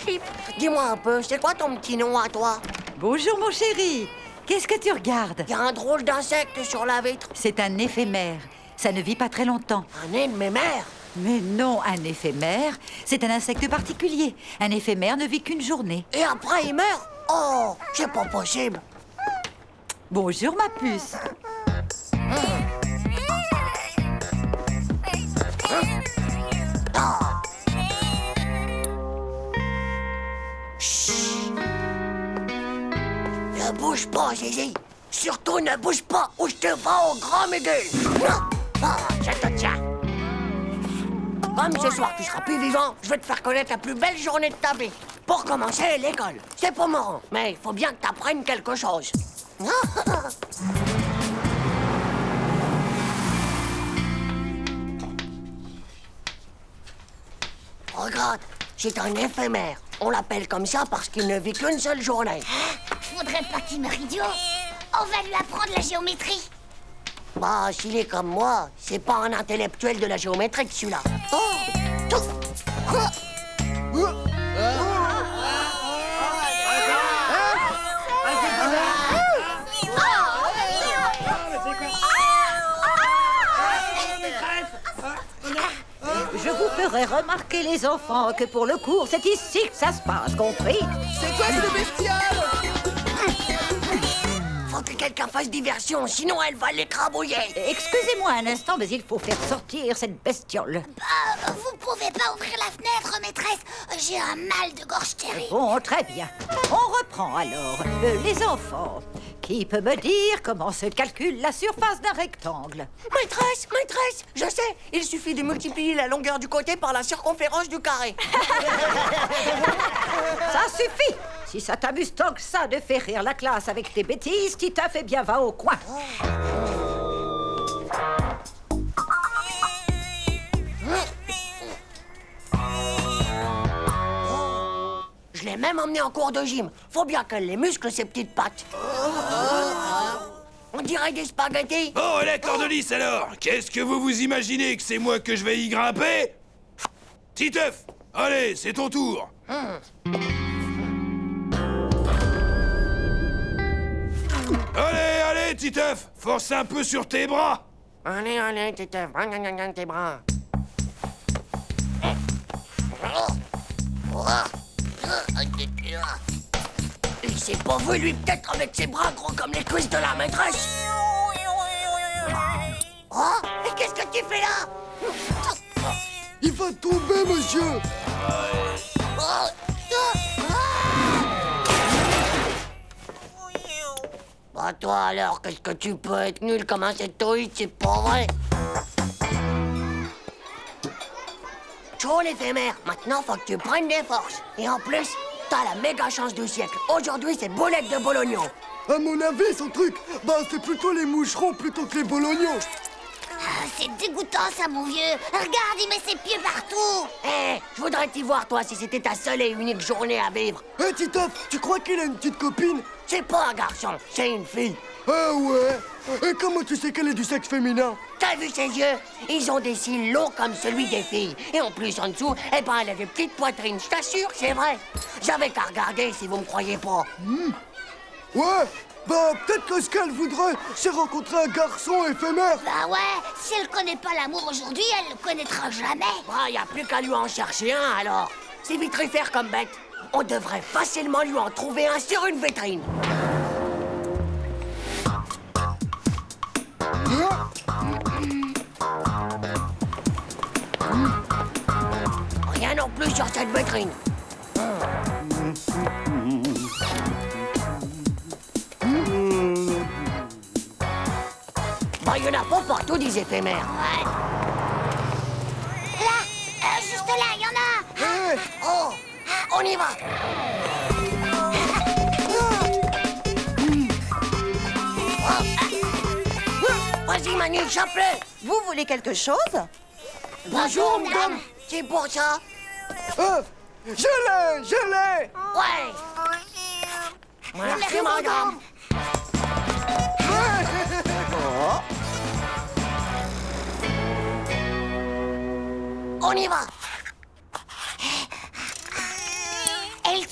slip. Dis-moi un peu, c'est quoi ton petit nom à toi? Bonjour mon chéri. Qu'est-ce que tu regardes? Il y a un drôle d'insecte sur la vitre. C'est un éphémère. Ça ne vit pas très longtemps. Un nez de mes mères. Mais non, un éphémère, c'est un insecte particulier. Un éphémère ne vit qu'une journée. Et après, il meurt? Oh, c'est pas possible. Bonjour ma puce. Ne bouge pas, Zizi. Surtout ne bouge pas ou je te vends au grand mugule. Ah, je te tiens. Comme ce soir tu seras plus vivant, je vais te faire connaître la plus belle journée de ta vie. Pour commencer, l'école. C'est pas marrant, mais il faut bien que t'apprennes quelque chose. Regarde, c'est un éphémère. On l'appelle comme ça parce qu'il ne vit qu'une seule journée. Faudrait pas qu'il meure idiot. On va lui apprendre la géométrie. Bah, s'il est comme moi, c'est pas un intellectuel de la géométrie que celui-là. Oh, Je vous ferai remarquer les enfants que pour le cours, c'est ici que ça se passe, compris? C'est quoi ce bestial? faut que quelqu'un fasse diversion, sinon elle va l'écrabouiller. Excusez-moi un instant, mais il faut faire sortir cette bestiole. Vous pouvez pas ouvrir la fenêtre, maîtresse. J'ai un mal de gorge terrible. Bon, très bien. On reprend alors. Les enfants, qui peut me dire comment se calcule la surface d'un rectangle? Maîtresse, je sais, il suffit de multiplier la longueur du côté par la circonférence du carré. Ça suffit! Si ça t'amuse tant que ça de faire rire la classe avec tes bêtises, Titeuf, eh bien va au coin. Je l'ai même emmené en cours de gym. Faut bien qu'elle les muscle, ses petites pattes. On dirait des spaghettis. Bon, la Cordelis alors, qu'est-ce que vous vous imaginez que c'est moi que je vais y grimper? Titeuf, allez, c'est ton tour. Allez, Titeuf, force un peu sur tes bras. Allez, Titeuf, tes bras. Il s'est pas vu, lui, peut-être avec ses bras gros comme les cuisses de la maîtresse. Oh, mais qu'est-ce que tu fais là? Il va tomber, monsieur. Bah toi alors, qu'est-ce que tu peux être nul comme un sectoïde, c'est pas vrai. Chaud l'éphémère, maintenant faut que tu prennes des forces. Et en plus, t'as la méga chance du siècle. Aujourd'hui, c'est boulette de bolognon. À mon avis, son truc, bah c'est plutôt les moucherons plutôt que les bolognons. C'est dégoûtant, ça, mon vieux. Regarde, il met ses pieds partout. Je voudrais t'y voir, toi, si c'était ta seule et unique journée à vivre. Hé, Titeuf, tu crois qu'il a une petite copine? C'est pas un garçon, c'est une fille. Ah ouais? Et comment tu sais qu'elle est du sexe féminin? T'as vu ses yeux? Ils ont des cils longs comme celui des filles. Et en plus, en dessous, eh ben, elle a des petites poitrines. Je t'assure, c'est vrai. J'avais qu'à regarder si vous me croyez pas. Ouais, bah peut-être que ce qu'elle voudrait, c'est rencontrer un garçon éphémère. Bah ouais, si elle connaît pas l'amour aujourd'hui, elle le connaîtra jamais. Bah, y a plus qu'à lui en chercher un, alors. C'est vitrifère comme bête. On devrait facilement lui en trouver un sur une vitrine. Rien non plus sur cette vitrine. Bah, y en a pas partout des éphémères. Ouais. Là, juste là, il y en a. Hé, Oh, on y va. Vas-y, Manu, chope-le. Vous voulez quelque chose? Bonjour, madame. C'est pour ça? je l'ai. Ouais. Merci, madame. On y va.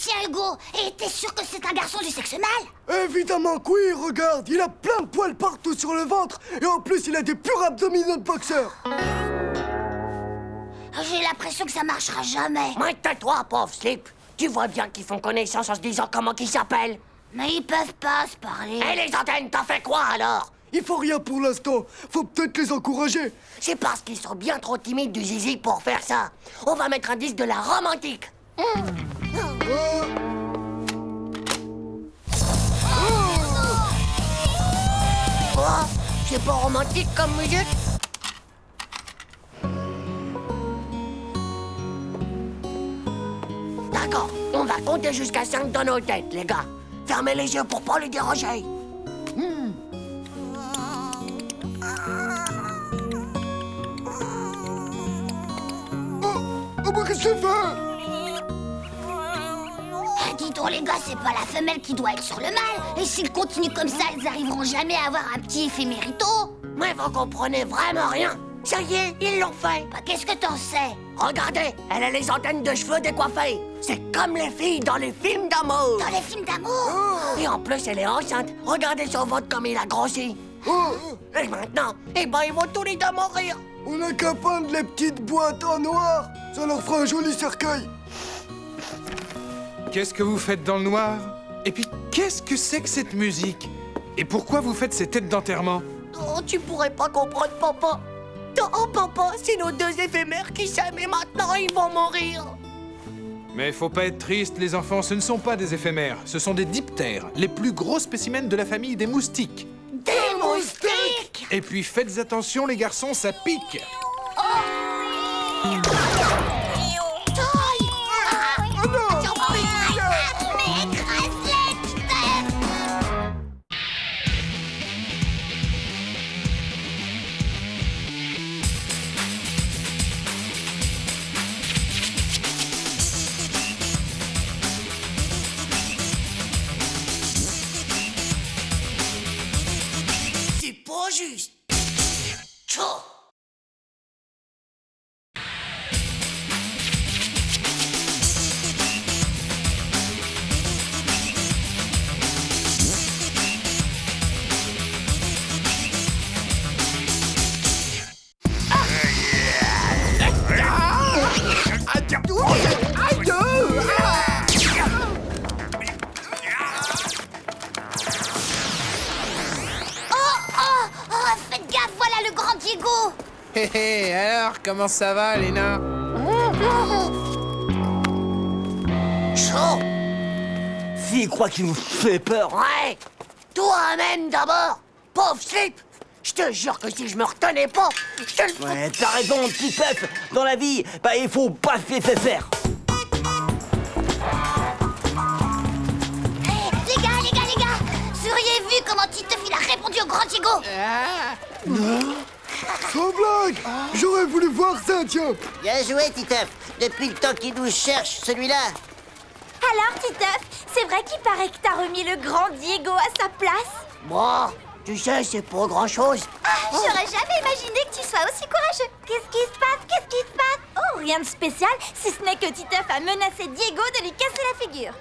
Tiens, Hugo, et t'es sûr que c'est un garçon du sexe mâle? Évidemment que oui, regarde, il a plein de poils partout sur le ventre, et en plus il a des purs abdominaux de boxeur. J'ai l'impression que ça marchera jamais. Mais tais-toi, pauvre Slip. Tu vois bien qu'ils font connaissance en se disant comment qu'ils s'appellent. Mais ils peuvent pas se parler. Et les antennes, t'en fais quoi alors? Il faut rien pour l'instant, faut peut-être les encourager. C'est parce qu'ils sont bien trop timides du zizi pour faire ça. On va mettre un disque de la romantique. Quoi? C'est pas romantique comme musique? D'accord, on va compter jusqu'à 5 dans nos têtes, les gars. Fermez les yeux pour pas les déranger. Oh, mais qu'est-ce que tu fais? Ah, dis donc, les gars, c'est pas la femelle qui doit être sur le mâle. Et s'ils continuent comme ça, ils arriveront jamais à avoir un petit éphémérito. Mais vous comprenez vraiment rien. Ça y est, ils l'ont fait. Bah, qu'est-ce que t'en sais? Regardez, elle a les antennes de cheveux décoiffées. C'est comme les filles dans les films d'amour. Dans les films d'amour? Et en plus, elle est enceinte. Regardez son ventre comme il a grossi. Et maintenant, eh ben, ils vont tous les deux mourir. On a qu'à peindre les petites boîtes en noir, ça leur fera un joli cercueil. Qu'est-ce que vous faites dans le noir? Et puis, qu'est-ce que c'est que cette musique? Et pourquoi vous faites ces têtes d'enterrement? Oh, tu pourrais pas comprendre, papa. Oh, papa, c'est nos deux éphémères qui s'aiment et maintenant ils vont mourir. Mais faut pas être triste, les enfants, ce ne sont pas des éphémères, ce sont des diptères, les plus gros spécimens de la famille des moustiques. Des moustiques! Et puis faites attention, les garçons, ça pique. C'est pas juste. Tchou! Faites gaffe, voilà le grand Diego. Hé hé, alors, comment ça va, Léna? Chaud! S'il croit qu'il nous fait peur. Ouais! Toi, amène d'abord! Pauvre Slip! Je te jure que si je me retenais pas, je te le... Ouais, t'as raison, petit peuple. Dans la vie, bah il faut pas se laisser faire. Les gars, vous auriez vu comment Titeuf il a répondu au grand Diego? Sans blague, j'aurais voulu voir ça, tiens. Bien joué, Titeuf. Depuis le temps qu'il nous cherche, celui-là. Alors, Titeuf, c'est vrai qu'il paraît que t'as remis le grand Diego à sa place? Moi, tu sais, c'est pas grand-chose. J'aurais jamais imaginé que tu sois aussi courageux. Qu'est-ce qui se passe? Qu'est-ce qui se passe? Oh, rien de spécial, si ce n'est que Titeuf a menacé Diego de lui casser la figure.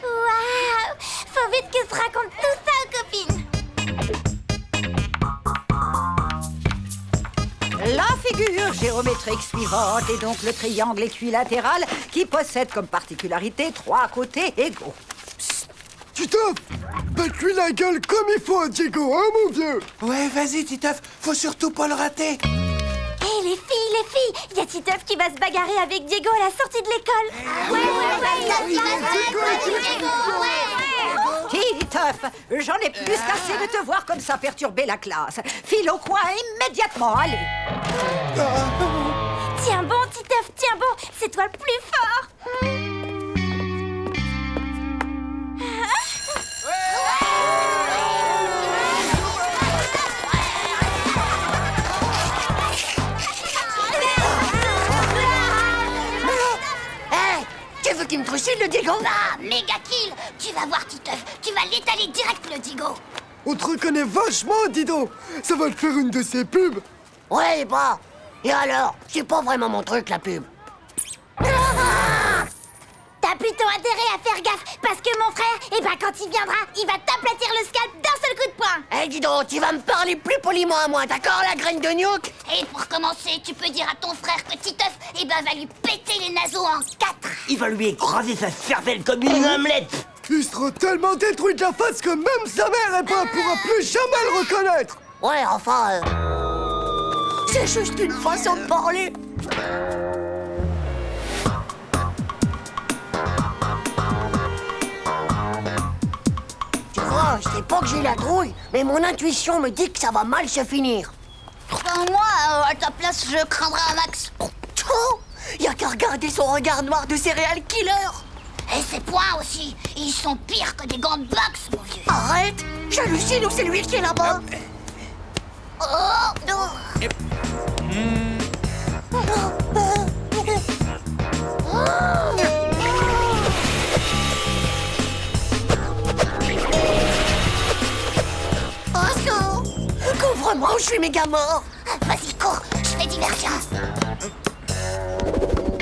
Waouh! Faut vite que je raconte tout ça aux copines. La figure géométrique suivante est donc le triangle équilatéral qui possède comme particularité 3 côtés égaux. Titeuf, bats-lui la gueule comme il faut à Diego, hein, mon vieux? Ouais, vas-y, Titeuf, faut surtout pas le rater. Hé, les filles, y a Titeuf qui va se bagarrer avec Diego à la sortie de l'école. Titeuf, j'en ai plus qu'assez de te voir comme ça perturber la classe. File au coin immédiatement, allez. Tiens bon, Titeuf, tiens bon, c'est toi le plus fort. Hé! Tu veux qu'il me trucide, le Diego? Ah, méga kill. Tu vas voir, Titeuf, tu vas l'étaler direct, le Diego. On te reconnaît vachement, dis donc. Ça va te faire une de ces pubs. Ouais, bah. Et alors? C'est pas vraiment mon truc, la pub. T'as pu plutôt intérêt à faire gaffe, parce que mon frère, eh ben quand il viendra, il va t'aplatir le scalp d'un seul coup de poing. Eh, dis donc, tu vas me parler plus poliment à moi, d'accord, la graine de nuque? Et pour commencer, tu peux dire à ton frère que Titeuf, eh ben, va lui péter les naseaux en 4. Il va lui écraser sa cervelle comme une omelette. Il sera tellement détruit de la face que même sa mère, elle ne pourra plus jamais le reconnaître. Ouais, enfin... c'est juste une façon de parler. Tu vois, je sais pas que j'ai la trouille, mais mon intuition me dit que ça va mal se finir. Moi, à ta place, je craindrais un max. Oh, y a qu'à regarder son regard noir de serial killer. Et ses poings aussi, ils sont pires que des gants de boxe, mon vieux. Arrête, j'hallucine ou c'est lui qui est là-bas? Oh, non. Couvre-moi ou je suis méga mort. Vas-y, cours, je fais diversion.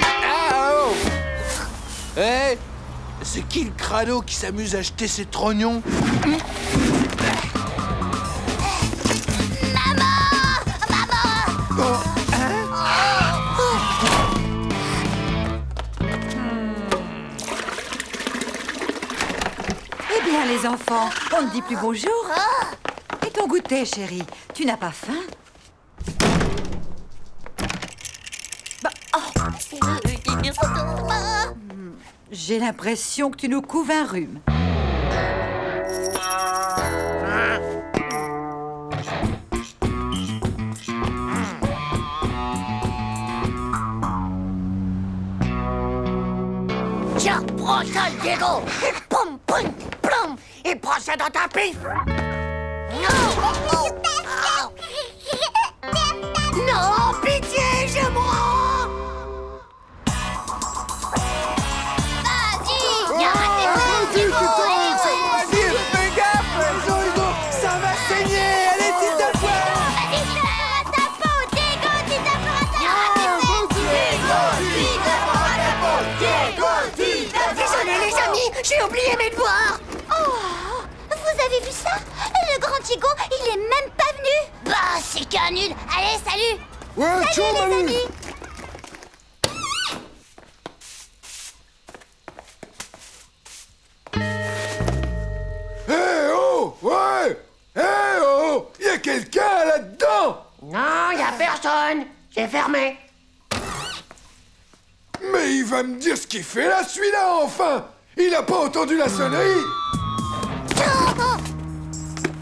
Ah oh! Eh, c'est qui le crado qui s'amuse à jeter ses trognons? Eh bien, les enfants, on ne dit plus bonjour. Et ton goûter, chérie, tu n'as pas faim? J'ai l'impression que tu nous couves un rhume. Tiens, prends ça, Diego. Et pom, pom, plom. Et prends ça dans ta pif. Non, pitié, je mourrai. Vas-y, arrêtez ça, Diego. Fais gaffe, Jean-Hugo, ça va saigner. Allez, Titeuf. Désolé, les amis, j'ai oublié mes devoirs. Oh, vous avez vu ça? Le grand Diego, il est même pas venu. Bah, c'est qu'un nul. Allez, salut. Ouais, ciao, Les Manu. amis. Eh oh! Ouais! Eh oh! Y'a quelqu'un là-dedans! Non, y a personne. C'est fermé. Mais il va me dire ce qu'il fait là, celui-là, enfin! Il a pas entendu la sonnerie!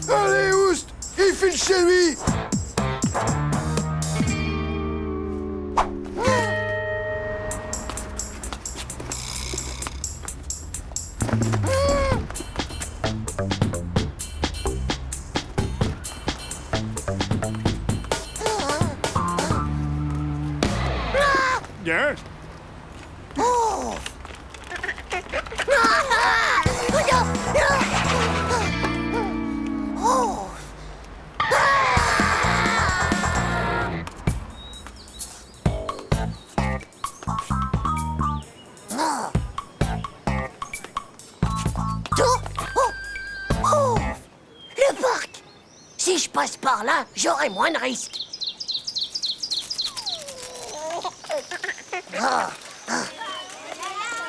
Allez, Oust! Il file chez lui! Bien. Le parc. Si je passe par là, j'aurai moins de risques.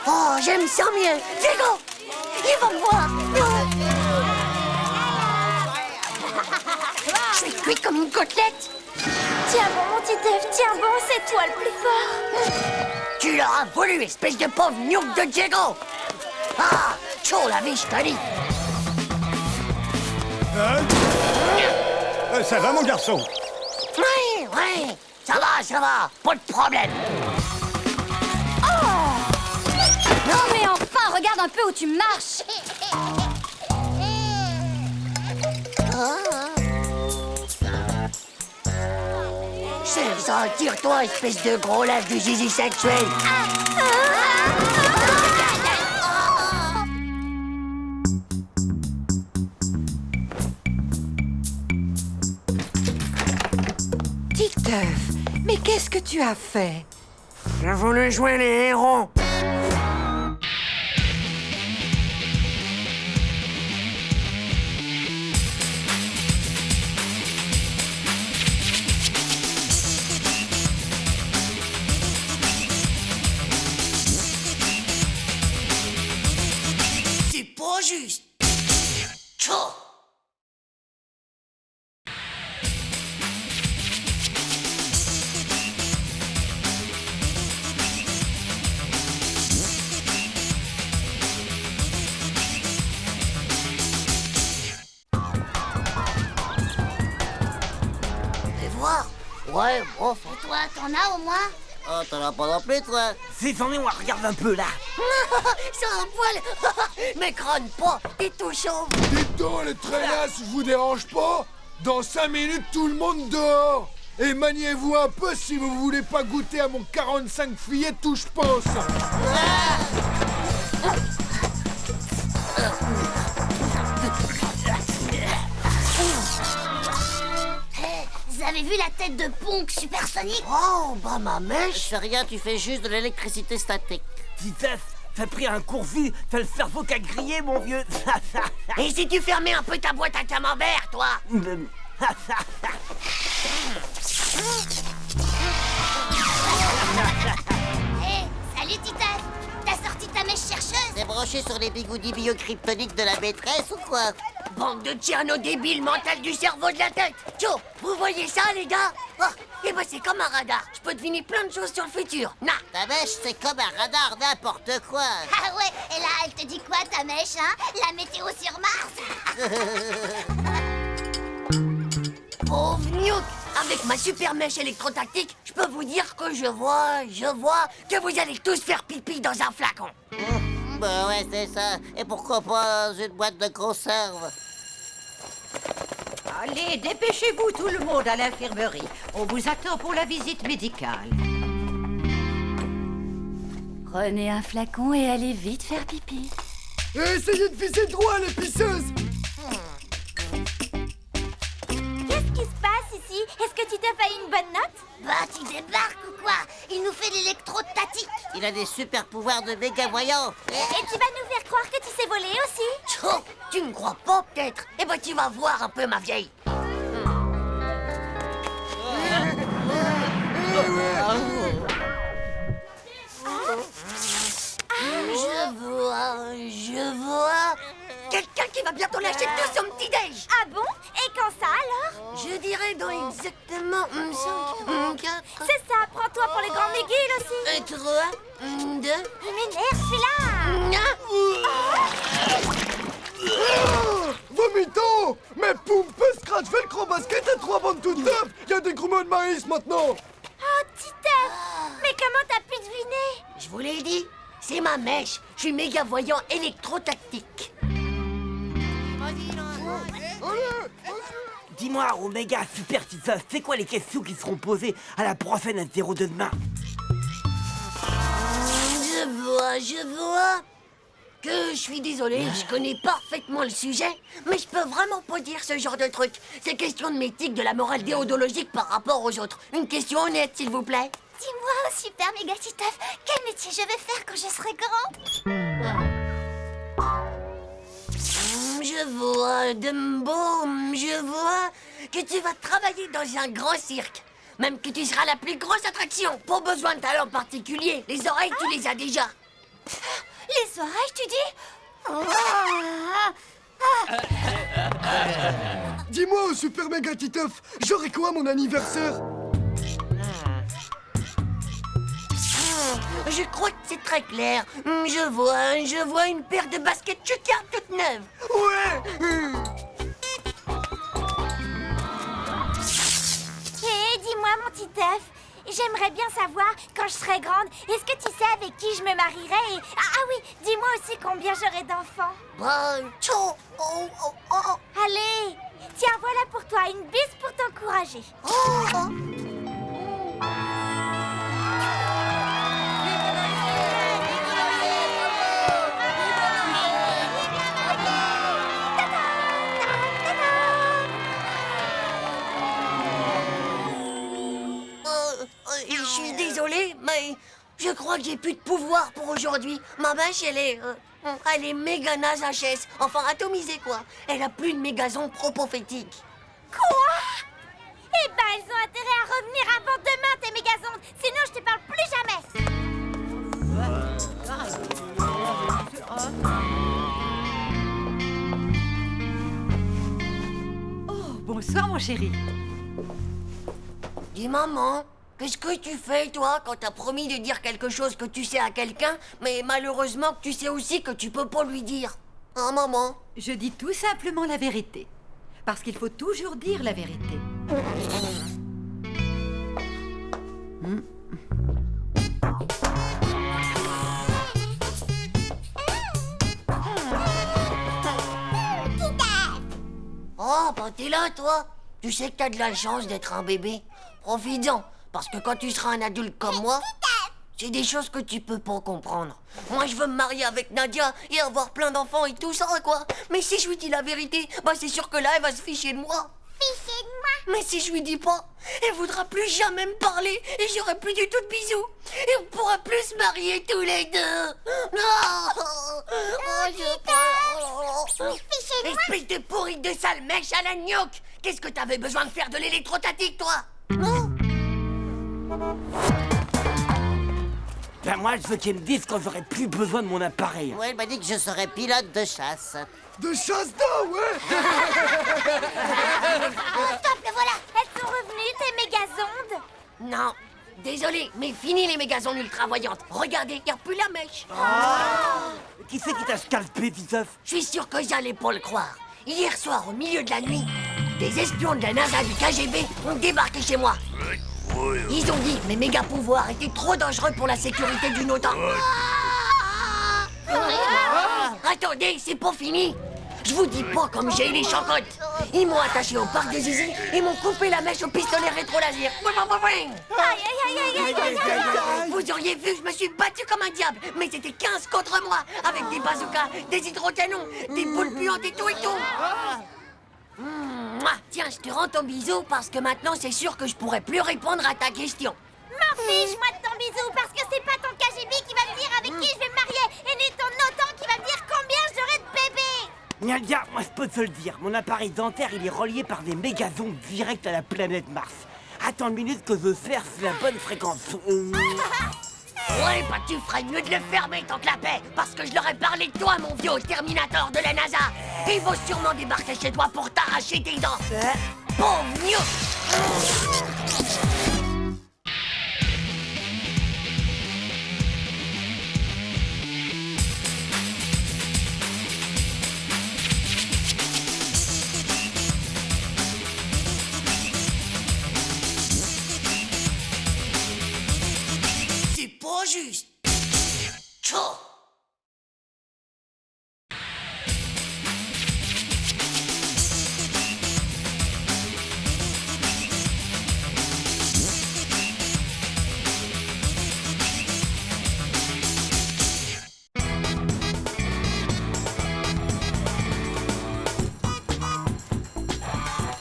Oh, j'aime ça mieux. Diego, il va me voir. Je suis cuit comme une côtelette. Tiens bon, mon Titeuf, tiens bon, c'est toi le plus fort. Tu l'auras voulu, espèce de pauvre nuque de Diego. Ah, chaud la vie, je te dis. Ça va, mon garçon? Oui, ça va, pas de problème. Non mais enfin, regarde un peu où tu marches. C'est ça, tire-toi, espèce de gros lâche du zizi sexuel. Titeuf, mais qu'est-ce que tu as fait? J'ai voulu jouer les héros. juste. Tchou. Fais voir. Ouais, bon, Et toi, t'en as au moins? Oh, t'en as pas non plus, toi. Si c'en est, on regarde un peu là. c'est un poil. Mais crâne pas, t'es tout chaud. Dites donc, les traînasses, je vous dérange pas? Dans 5 minutes, tout le monde dehors. Et maniez-vous un peu si vous voulez pas goûter à mon 45 fillettes où je pense. Vous avez vu la tête de Ponk supersonique? Oh, bah ma Je mèche. fais rien, tu fais juste de l'électricité statique. Titeuf, t'as pris un cours vu, t'as le cerveau qu'à griller, mon vieux. Et si tu fermais un peu ta boîte à camembert, toi? Hé, salut Titeuf! T'as sorti ta mèche chercheuse? C'est branché sur les bigoudis biocryptoniques de la maîtresse ou quoi? Bande de tierno débiles mental du cerveau de la tête. Tcho, vous voyez ça, les gars? Oh, eh ben c'est comme un radar. Je peux deviner plein de choses sur le futur. Nah. Ta mèche, c'est comme un radar, n'importe quoi. Ah ouais, et là, elle te dit quoi ta mèche, hein? La météo sur Mars? Pauvre Newt, avec ma super mèche électrotactique, je peux vous dire que je vois que vous allez tous faire pipi dans un flacon. Bah ouais, c'est ça. Et pourquoi pas dans une boîte de conserve? Allez, dépêchez-vous tout le monde à l'infirmerie. On vous attend pour la visite médicale. Prenez un flacon et allez vite faire pipi. Et essayez de viser droit, les pisseuses. Qu'est-ce qui se passe ici? Est-ce que Titeuf a une bonne note? Bah, tu débarques ou quoi? Il nous fait l'électrostatique. Il a des super pouvoirs de méga voyant. Et tu vas nous faire croire que tu sais voler aussi? Tcho, tu ne crois pas peut-être? Eh ben tu vas voir un peu, ma vieille. Je vois quelqu'un qui va bientôt lâcher tout son petit déj. Ah bon? Et quand ça alors? Je dirais dans exactement 5, 4, C'est ça, prends-toi pour les grands mégules aussi. 3, 2, Il m'énerve celui-là. Vomito. Mais Poumpe, Scratch, Velcro, Basket et 3 bandes toutes neuves. Il y a des grumeaux de maïs maintenant. Oh, Titeuf! Mais comment t'as pu deviner? je vous l'ai dit, c'est ma mèche. Je suis méga voyant électrotactique. Dis-moi, Oméga Super Titeuf, c'est quoi les questions qui seront posées à la prochaine interro de demain? Je vois que je suis désolé, je connais parfaitement le sujet, mais je peux vraiment pas dire ce genre de truc. C'est question de m'éthique, de la morale déontologique par rapport aux autres. Une question honnête, s'il vous plaît. Dis-moi, oh, super méga Titeuf, quel métier je vais faire quand je serai grande? Je vois, Dumbo, je vois que tu vas travailler dans un grand cirque. Même que tu seras la plus grosse attraction. Pas besoin de talent particulier. Les oreilles, tu les as déjà. Les oreilles, tu dis? Dis-moi, super méga Titeuf, j'aurai quoi à mon anniversaire? Je crois que c'est très clair. Je vois une paire de baskets Chucard toute neuve. Ouais. Hé, dis-moi, mon Titeuf, j'aimerais bien savoir, quand je serai grande, est-ce que tu sais avec qui je me marierai et... Ah oui, dis-moi aussi combien j'aurai d'enfants. Bah, tchou, oh, oh, oh, Allez, tiens, voilà pour toi, une bise pour t'encourager. oh, oh. Je suis désolé, mais je crois que j'ai plus de pouvoir pour aujourd'hui. Ma mèche, elle est méga naze HS. Enfin, atomisée, quoi. Elle a plus de mégason propophétique. Quoi? Eh ben, elles ont intérêt à revenir avant demain, tes mégazondes. Sinon, je te parle plus jamais. Bonsoir, mon chéri. Dis maman, qu'est-ce que tu fais toi quand t'as promis de dire quelque chose que tu sais à quelqu'un, mais malheureusement que tu sais aussi que tu peux pas lui dire? Hein maman? Je dis tout simplement la vérité. Parce qu'il faut toujours dire la vérité. Oh, bah t'es là, toi. Tu sais que t'as de la chance d'être un bébé. Profites-en, parce que quand tu seras un adulte comme moi, c'est des choses que tu peux pas comprendre. Moi, je veux me marier avec Nadia et avoir plein d'enfants et tout ça, quoi. Mais si je lui dis la vérité, bah c'est sûr que là, elle va se ficher de moi. Fiché de moi. Mais si je lui dis pas, elle voudra plus jamais me parler et j'aurai plus du tout de bisous. Et on pourra plus se marier tous les deux. Non. Oh, j'ai peur. Fiché de moi. Espèce de pourri de sale mèche à la gnocque. Qu'est-ce que t'avais besoin de faire de l'électrostatique, toi? Non. Ben moi, je veux qu'il me dise quand j'aurai plus besoin de mon appareil. Ouais, elle m'a dit que je serais pilote de chasse. De chasse d'eau, ouais. Stop, le voilà. Elles sont revenues, tes mégazondes? Non. Désolé, mais fini les mégazones ultra-voyantes. Regardez, y a plus la mèche. Qui c'est qui t'a scalpé, Titeuf? Je suis sûr que j'allais pas le croire. Hier soir, au milieu de la nuit, des espions de la NASA du KGB ont débarqué chez moi. Ils ont dit que mes méga pouvoirs étaient trop dangereux pour la sécurité d'une OTAN. Attendez, c'est pas fini. Je vous dis pas comme j'ai eu les chancottes. Ils m'ont attaché au parc des Zizi et m'ont coupé la mèche au pistolet rétro-laser. Vous auriez vu, je me suis battu comme un diable. Mais c'était 15 contre moi, avec des bazookas, des hydrocanons, des boules puantes et tout et tout. Tiens, je te rends ton bisou parce que maintenant c'est sûr que je pourrai plus répondre à ta question. M'en fiche, moi, de ton bisou, parce que c'est pas ton KGB qui va me dire avec qui je vais me marier, et ni ton OTAN qui va me dire combien j'aurai de bébés. Nadia, moi je peux te le dire, mon appareil dentaire il est relié par des mégazones direct à la planète Mars. Attends une minute que je cherche la bonne fréquence. Ouais, bah tu ferais mieux de le fermer tant que la paix, parce que je leur ai parlé de toi, mon vieux Terminator de la NASA. Et ils vont sûrement débarquer chez toi pour t'arracher tes dents. Pauvre mieux. C'est pas juste. Tchou.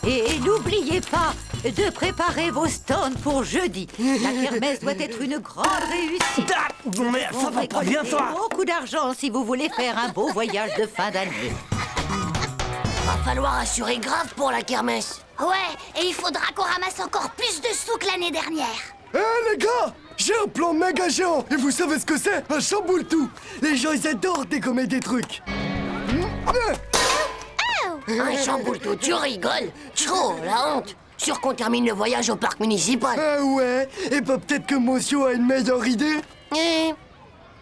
Et n'oubliez pas de préparer vos stands pour jeudi. La kermesse doit être une grande réussite. Ah, non mais ça va pas bien, toi. Beaucoup d'argent si vous voulez faire un beau voyage de fin d'année. Va falloir assurer grave pour la kermesse. Ouais, et il faudra qu'on ramasse encore plus de sous que l'année dernière. Hé les gars, j'ai un plan méga géant. Et vous savez ce que c'est? Un chamboule-tout. Les gens ils adorent dégommer des trucs. Un chamboule-tout, tu rigoles. Tchou, la honte. Sûr qu'on termine le voyage au parc municipal. Ah ouais. Et bah peut-être que Monsieur a une meilleure idée.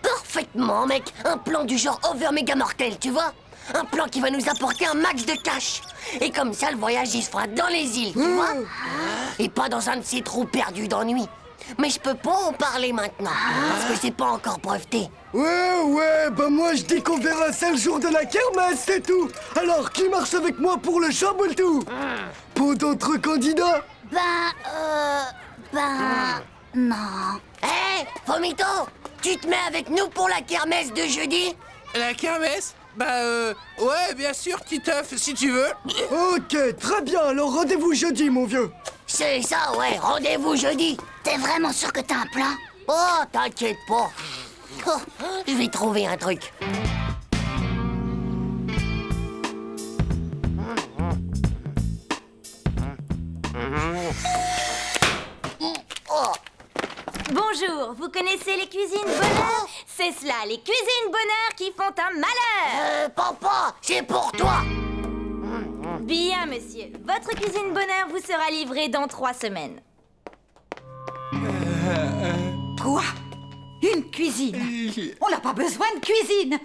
Parfaitement, mec. Un plan du genre over méga mortel, tu vois? Un plan qui va nous apporter un max de cash. Et comme ça, le voyage, il se fera dans les îles, tu vois? Et pas dans un de ces trous perdus d'ennui. Mais je peux pas en parler maintenant, parce que c'est pas encore breveté. Ouais, bah moi je dis qu'on verra ça le jour de la kermesse, c'est tout. Alors, qui marche avec moi pour le chamboule-tout? Pour d'autres candidats? Non. Hé, Vomito, tu te mets avec nous pour la kermesse de jeudi? La kermesse? Ouais, bien sûr, Titeuf, si tu veux. Ok, très bien, alors rendez-vous jeudi, mon vieux. C'est ça, ouais, rendez-vous jeudi. T'es vraiment sûr que t'as un plan? Oh, t'inquiète pas. Oh, je vais trouver un truc. Oh. Bonjour, vous connaissez les cuisines bonheur? C'est cela, les cuisines bonheur qui font un malheur. Papa, c'est pour toi. Bien, monsieur. Votre cuisine bonheur vous sera livrée dans 3 semaines. Quoi? Une cuisine? On n'a pas besoin de cuisine.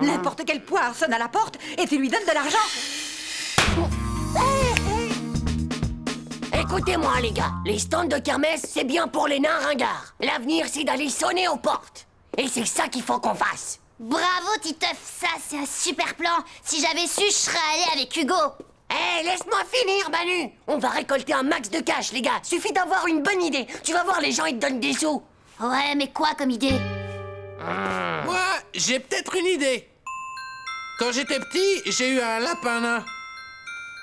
N'importe quel poire sonne à la porte et tu lui donnes de l'argent. Écoutez-moi, les gars. Les stands de kermesse, c'est bien pour les nains ringards. L'avenir, c'est d'aller sonner aux portes. Et c'est ça qu'il faut qu'on fasse. Bravo, Titeuf, ça, c'est un super plan. Si j'avais su, je serais allé avec Hugo. Hé, laisse-moi finir, Manu. On va récolter un max de cash, les gars. Suffit d'avoir une bonne idée. Tu vas voir, les gens, ils te donnent des sous. Ouais, mais quoi comme idée? Moi, j'ai peut-être une idée. Quand j'étais petit, j'ai eu un lapin nain.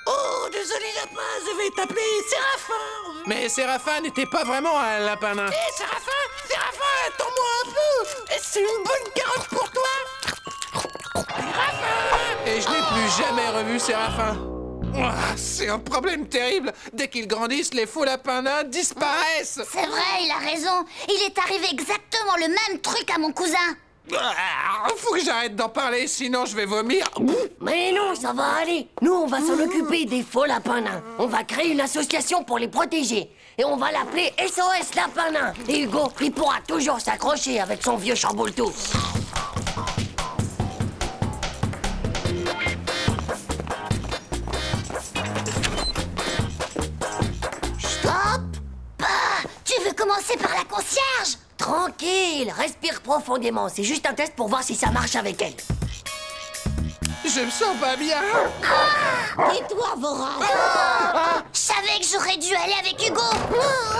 Oh, désolé lapin, je vais t'appeler Séraphin. Mais Séraphin n'était pas vraiment un lapin nain. Hé, Séraphin, attends-moi un peu. C'est une bonne carotte pour toi. Séraphin. Et je n'ai plus jamais revu Séraphin. Ouah, c'est un problème terrible. Dès qu'ils grandissent, les faux lapins nains disparaissent. C'est vrai, il a raison. Il est arrivé exactement le même truc à mon cousin. Faut que j'arrête d'en parler, sinon je vais vomir. Mais non, ça va aller. Nous, on va s'en occuper des faux lapins nains. On va créer une association pour les protéger. Et on va l'appeler SOS Lapin Nain. Et Hugo, il pourra toujours s'accrocher avec son vieux chamboule-tout. Stop! Bah, tu veux commencer par la concierge? Tranquille, respire profondément. C'est juste un test pour voir si ça marche avec elle. Je me sens pas bien. Et toi, Voraz? Je savais que j'aurais dû aller avec Hugo.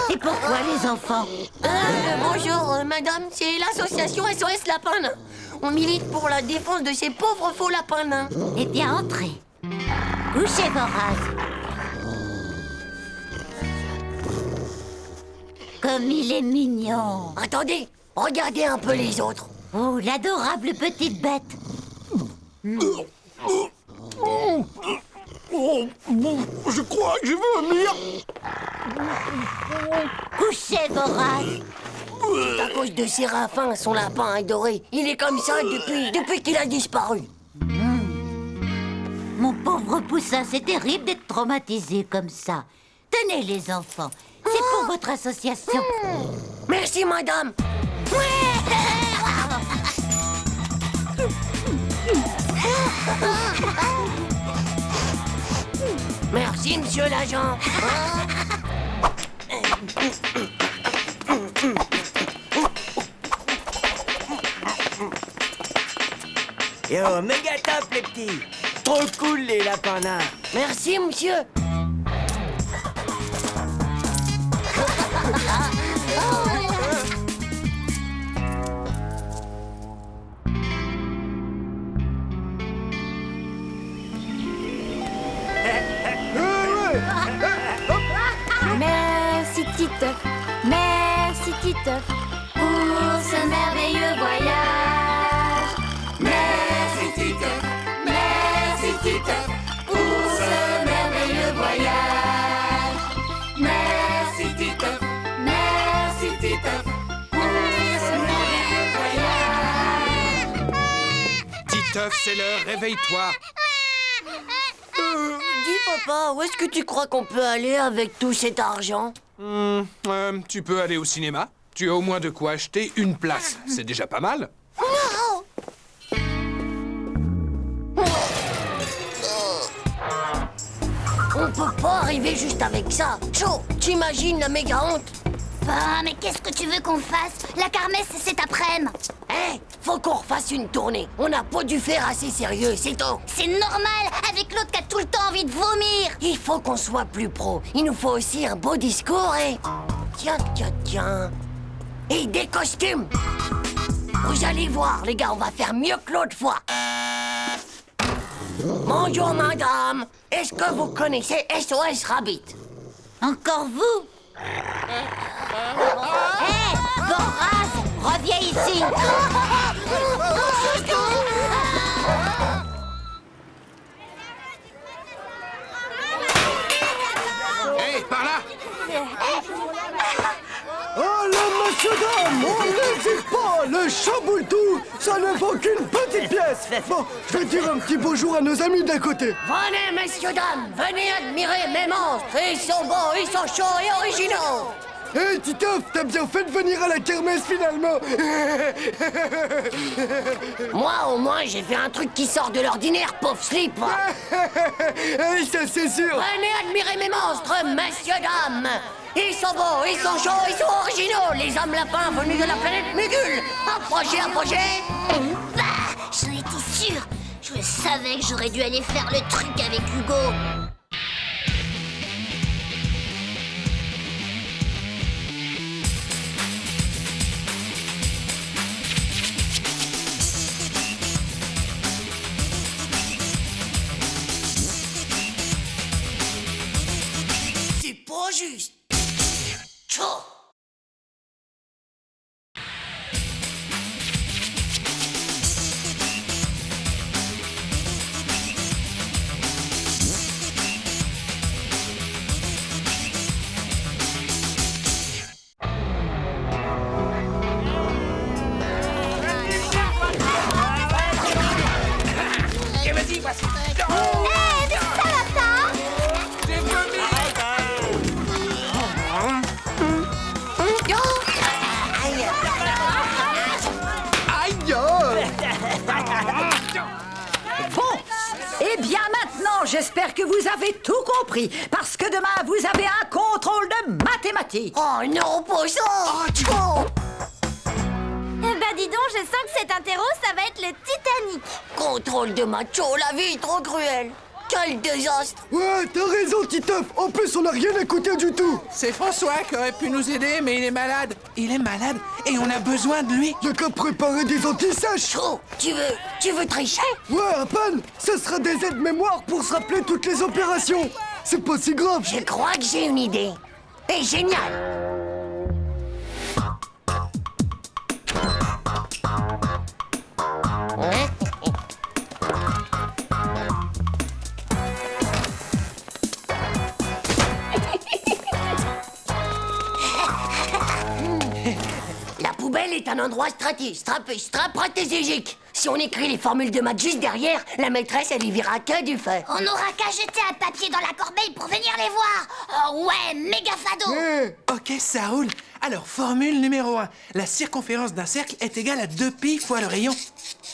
Et pourquoi les enfants? Bonjour, madame, c'est l'association SOS Lapin Nain. On milite pour la défense de ces pauvres faux lapins nains. Eh bien, entrez. Couchez Voraz. Comme il est mignon. Attendez, regardez un peu les autres. Oh, l'adorable petite bête. Je crois que je veux vomir. Couchez Voraz. C'est à cause de Séraphin, son lapin adoré. Il est comme ça depuis qu'il a disparu. Mon pauvre poussin, c'est terrible d'être traumatisé comme ça. Tenez les enfants, c'est pour votre association. Merci, madame. Merci, monsieur l'agent. Yo, méga top, les petits. Trop cool, les lapins nains. Merci, monsieur. Merci, Titeuf. Merci, Titeuf. Pour ce merveilleux voyage. Merci, Titeuf. Merci, Titeuf. Pour ce merveilleux voyage. Merci, Titeuf. Merci, Titeuf. Pour ce merveilleux voyage. Titeuf, c'est l'heure, réveille-toi. Dis, papa, où est-ce que tu crois qu'on peut aller avec tout cet argent? Tu peux aller au cinéma. Tu as au moins de quoi acheter une place. C'est déjà pas mal. On peut pas arriver juste avec ça. Chaud, t'imagines la méga honte? Bah, mais qu'est-ce que tu veux qu'on fasse? La kermesse, c'est cet après-midi. Hé, faut qu'on refasse une tournée. On n'a pas dû faire assez sérieux, c'est tout. C'est normal, avec l'autre qui a tout le temps envie de vomir. Il faut qu'on soit plus pro. Il nous faut aussi un beau discours et... Tiens. Et des costumes. Vous allez voir, les gars, on va faire mieux que l'autre fois. Bonjour, madame. Est-ce que vous connaissez SOS Rabbit? Encore vous? Hé, Voraz, reviens ici. Hé, par là. Oh, le monsieur dame, on n'hésite pas. le Chamboultou, ça ne vaut qu'une petite pièce. Bon, je vais dire un petit bonjour à nos amis d'à côté. Venez, messieurs, dames, venez admirer mes monstres. Ils sont beaux, ils sont chauds et originaux. Hé, Titeuf, t'as bien fait de venir à la kermesse finalement. Moi, au moins, j'ai fait un truc qui sort de l'ordinaire, pauvre slip. Ça, c'est sûr. Venez admirer mes monstres, messieurs, dames. Ils sont beaux, ils sont chauds, ils sont originaux. Les hommes lapins venus de la planète Mugul. Approchez, approchez. Bah, j'en étais sûre. Je savais que j'aurais dû aller faire le truc avec Hugo. C'est pas juste. Tchou. Eh bien maintenant, j'espère que vous avez tout compris, parce que demain, vous avez un contrôle de mathématiques. Oh non, pas ça. Oh. Bah dis donc, je sens que cet interro, ça va être le Titanic. Contrôle de macho, la vie est trop cruelle. Quel désastre. Ouais, t'as raison, Titeuf. En plus, on n'a rien écouté du tout. C'est François qui aurait pu nous aider, mais il est malade. Il est malade et on a besoin de lui. Y'a qu'à préparer des antisèches. Chaud, tu veux tricher? Ouais, à peine. Ce sera des aides-mémoires pour se rappeler toutes les opérations. C'est pas si grave. Je crois que j'ai une idée. Et génial. La poubelle est un endroit stratégique. Si on écrit les formules de maths juste derrière, la maîtresse, elle y verra que du feu. On n'aura qu'à jeter un papier dans la corbeille pour venir les voir. Oh ouais, méga fado. Ok, ça roule. Alors, formule numéro 1. La circonférence d'un cercle est égale à 2π fois le rayon.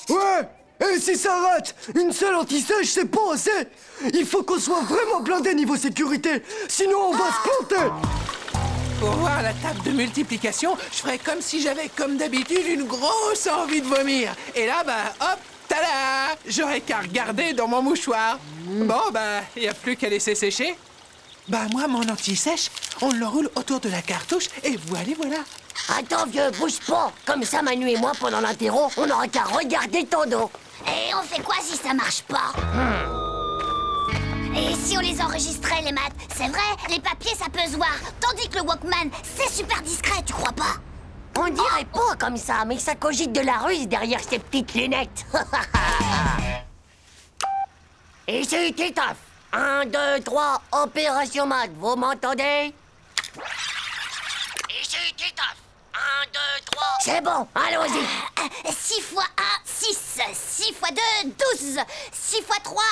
Ouais. Et si ça rate, une seule anti-sèche, c'est pas assez. Il faut qu'on soit vraiment blindé niveau sécurité. Sinon, on va se planter. Pour voir la table de multiplication, je ferais comme si j'avais, comme d'habitude, une grosse envie de vomir. Et là, bah, hop, tada! J'aurais qu'à regarder dans mon mouchoir. Bon, bah, y a plus qu'à laisser sécher. Bah, moi, mon anti-sèche, on le roule autour de la cartouche et voilà. Attends, vieux, bouge pas. Comme ça, Manu et moi, pendant l'interro, on n'aura qu'à regarder ton dos. Et on fait quoi si ça marche pas? Et si on les enregistrait, les maths? C'est vrai, les papiers, ça peut se voir. Tandis que le Walkman, c'est super discret, tu crois pas? On dirait pas comme ça, mais ça cogite de la ruse derrière ces petites lunettes. Et c'est Titeuf. 1, 2, 3, opération maths, vous m'entendez? Et c'est Titeuf. 1, 2, 3... C'est bon, allons-y. 6 fois 1, 6. 6 fois 2, 12. 6 fois 3,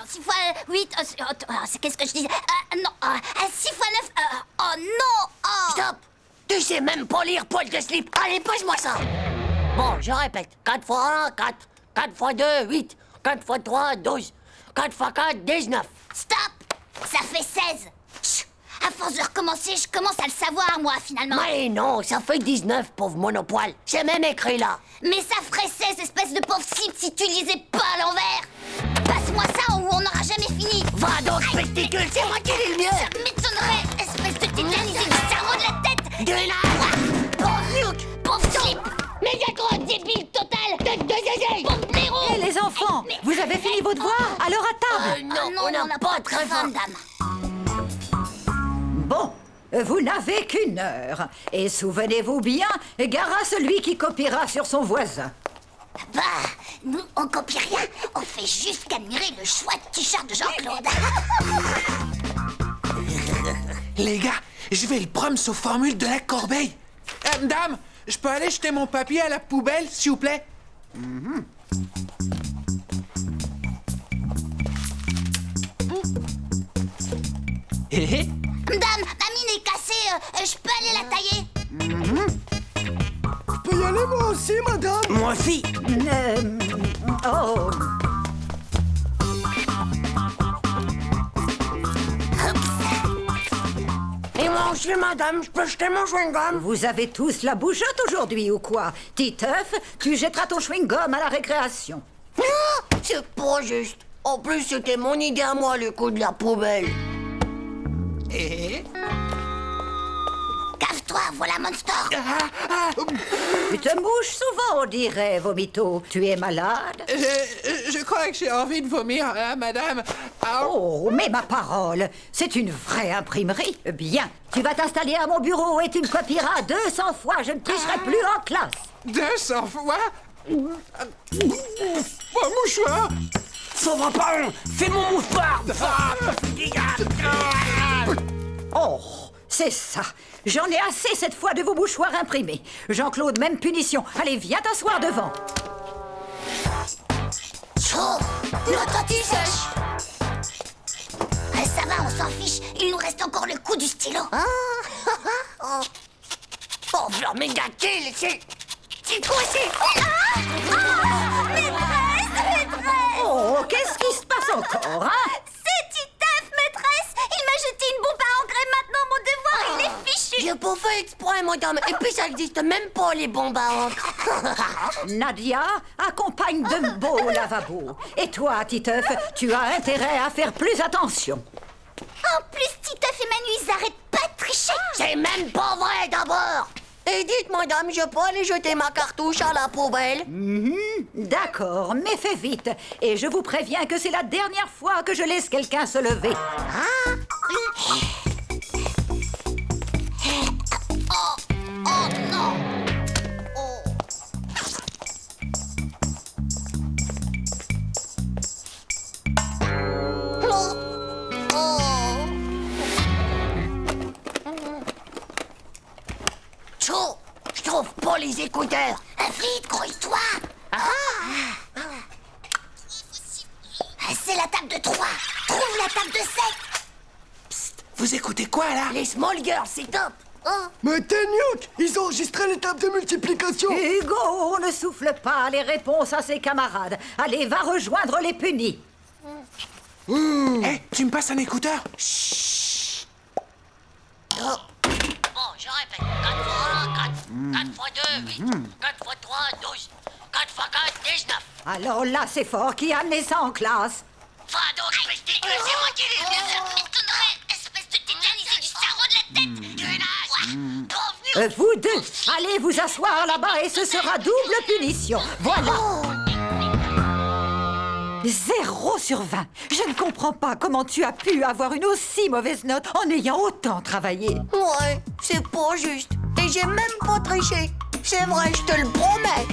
6 fois 8... qu'est-ce que je disais? Non, 6 fois 9... oh non! Oh. Stop! Tu sais même pas lire, poil de slip. Allez, passe-moi ça. Bon, je répète. 4 fois 1, 4. 4 fois 2, 8. 4 fois 3, 12. 4 fois 4, 19. Stop! Ça fait 16. Chut. À force de recommencer, je commence à le savoir, moi, finalement. Mais non, ça fait 19, pauvre monopoil. C'est même écrit là. Mais ça ferait 16, espèce de pauvre slip, si tu lisais pas à l'envers. Passe-moi ça ou on n'aura jamais fini. Va donc, spectacule, c'est moi qui lis le mieux. Ça m'étonnerait, espèce de tétanisé du cerveau de la tête. De là. Pauvre Luke, pauvre slip. Mégatron, débile total. Tête de zézé. Pauvre blaireau. Hé, les enfants, vous avez fini vos devoirs? Alors à table. Non, on n'a pas très faim, dame. Bon, vous n'avez qu'une heure. Et souvenez-vous bien, gare à celui qui copiera sur son voisin. Bah, nous, on copie rien. On fait juste qu'admirer le chouette t-shirt de Jean-Claude. Les gars, je vais le prendre aux formules de la corbeille. Dame, je peux aller jeter mon papier à la poubelle, s'il vous plaît? Dame, ma mine est cassée, je peux aller la tailler? Je peux y aller moi aussi, madame? Moi aussi. Oh, Et moi aussi, madame, je peux jeter mon chewing-gum? vous avez tous la bougeotte aujourd'hui ou quoi? Titeuf, tu jetteras ton chewing-gum à la récréation. Ah, c'est pas juste. En plus, c'était mon idée à moi, le coup de la poubelle. Cave-toi, voilà Monster. Tu te mouches souvent, on dirait, Vomito. Tu es malade? Je crois que j'ai envie de vomir, hein, madame. Ah, Oh, mais ma parole, c'est une vraie imprimerie. Bien, tu vas t'installer à mon bureau et tu me copieras 200 fois. Je ne tricherai plus en classe. 200 fois? Mon mouchoir! Ça va pas, c'est mon mouchoir. Oh, c'est ça. J'en ai assez cette fois de vos mouchoirs imprimés. Jean-Claude, même punition. Allez, viens t'asseoir devant. Chaud, notre tu sèche. Ça va, on s'en fiche. Il nous reste encore le coup du stylo. Oh, genre méga kill, c'est quoi, c'est... Oh, qu'est-ce qui se passe encore, hein? C'est Titeuf, maîtresse. Il m'a jeté une bombe à engrais. Maintenant, mon devoir, il est fichu. J'ai pas fait exprès, madame. Et puis, ça existe même pas, les bombes à encre. Nadia, accompagne de beau lavabo. Et toi, Titeuf, tu as intérêt à faire plus attention. En plus, Titeuf et Manu, ils arrêtent pas de tricher. C'est même pas vrai, d'abord. Et dites, madame, je peux aller jeter ma cartouche à la poubelle? D'accord, mais fais vite. Et je vous préviens que c'est la dernière fois que je laisse quelqu'un se lever. Oh non. Chaud, je trouve pas les écouteurs. Vite, grouille-toi. C'est la table de 3. Trouve la table de 7. vous écoutez quoi, là? Les small girls, c'est top. Mais t'es nuque! Ils ont enregistré l'étape de multiplication! Hugo, on ne souffle pas les réponses à ses camarades. Allez, va rejoindre les punis. Hé, tu me passes un écouteur? Bon, je répète. 4 fois 1, 4 fois 2, 8. 4 fois 3, 12. 4 fois 4, 19. Alors là, c'est fort. Qui a amené ça en classe? Va donc, c'est moi qui l'ai bien fait. Espèce de tétanisé du cerveau de la tête. Tu es là. Vous deux, allez vous asseoir là-bas et ce sera double punition. Voilà. 0 sur 20. Je ne comprends pas comment tu as pu avoir une aussi mauvaise note en ayant autant travaillé. Ouais, c'est pas juste. Et j'ai même pas triché. C'est vrai, je te le promets.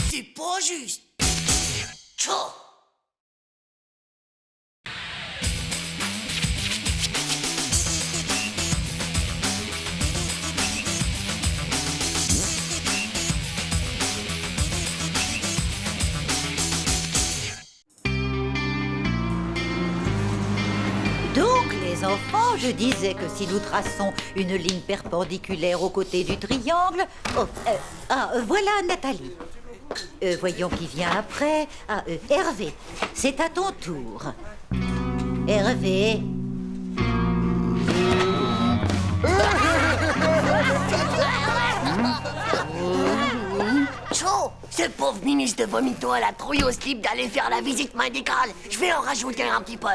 C'est pas juste. Chaud. Donc, les enfants, je disais que si nous traçons une ligne perpendiculaire aux côtés du triangle... voilà Nathalie. Voyons qui vient après. Hervé, c'est à ton tour. Hervé. Chaud. Ce pauvre ministre de Vomito a la trouille au slip d'aller faire la visite médicale. Je vais en rajouter un petit peu.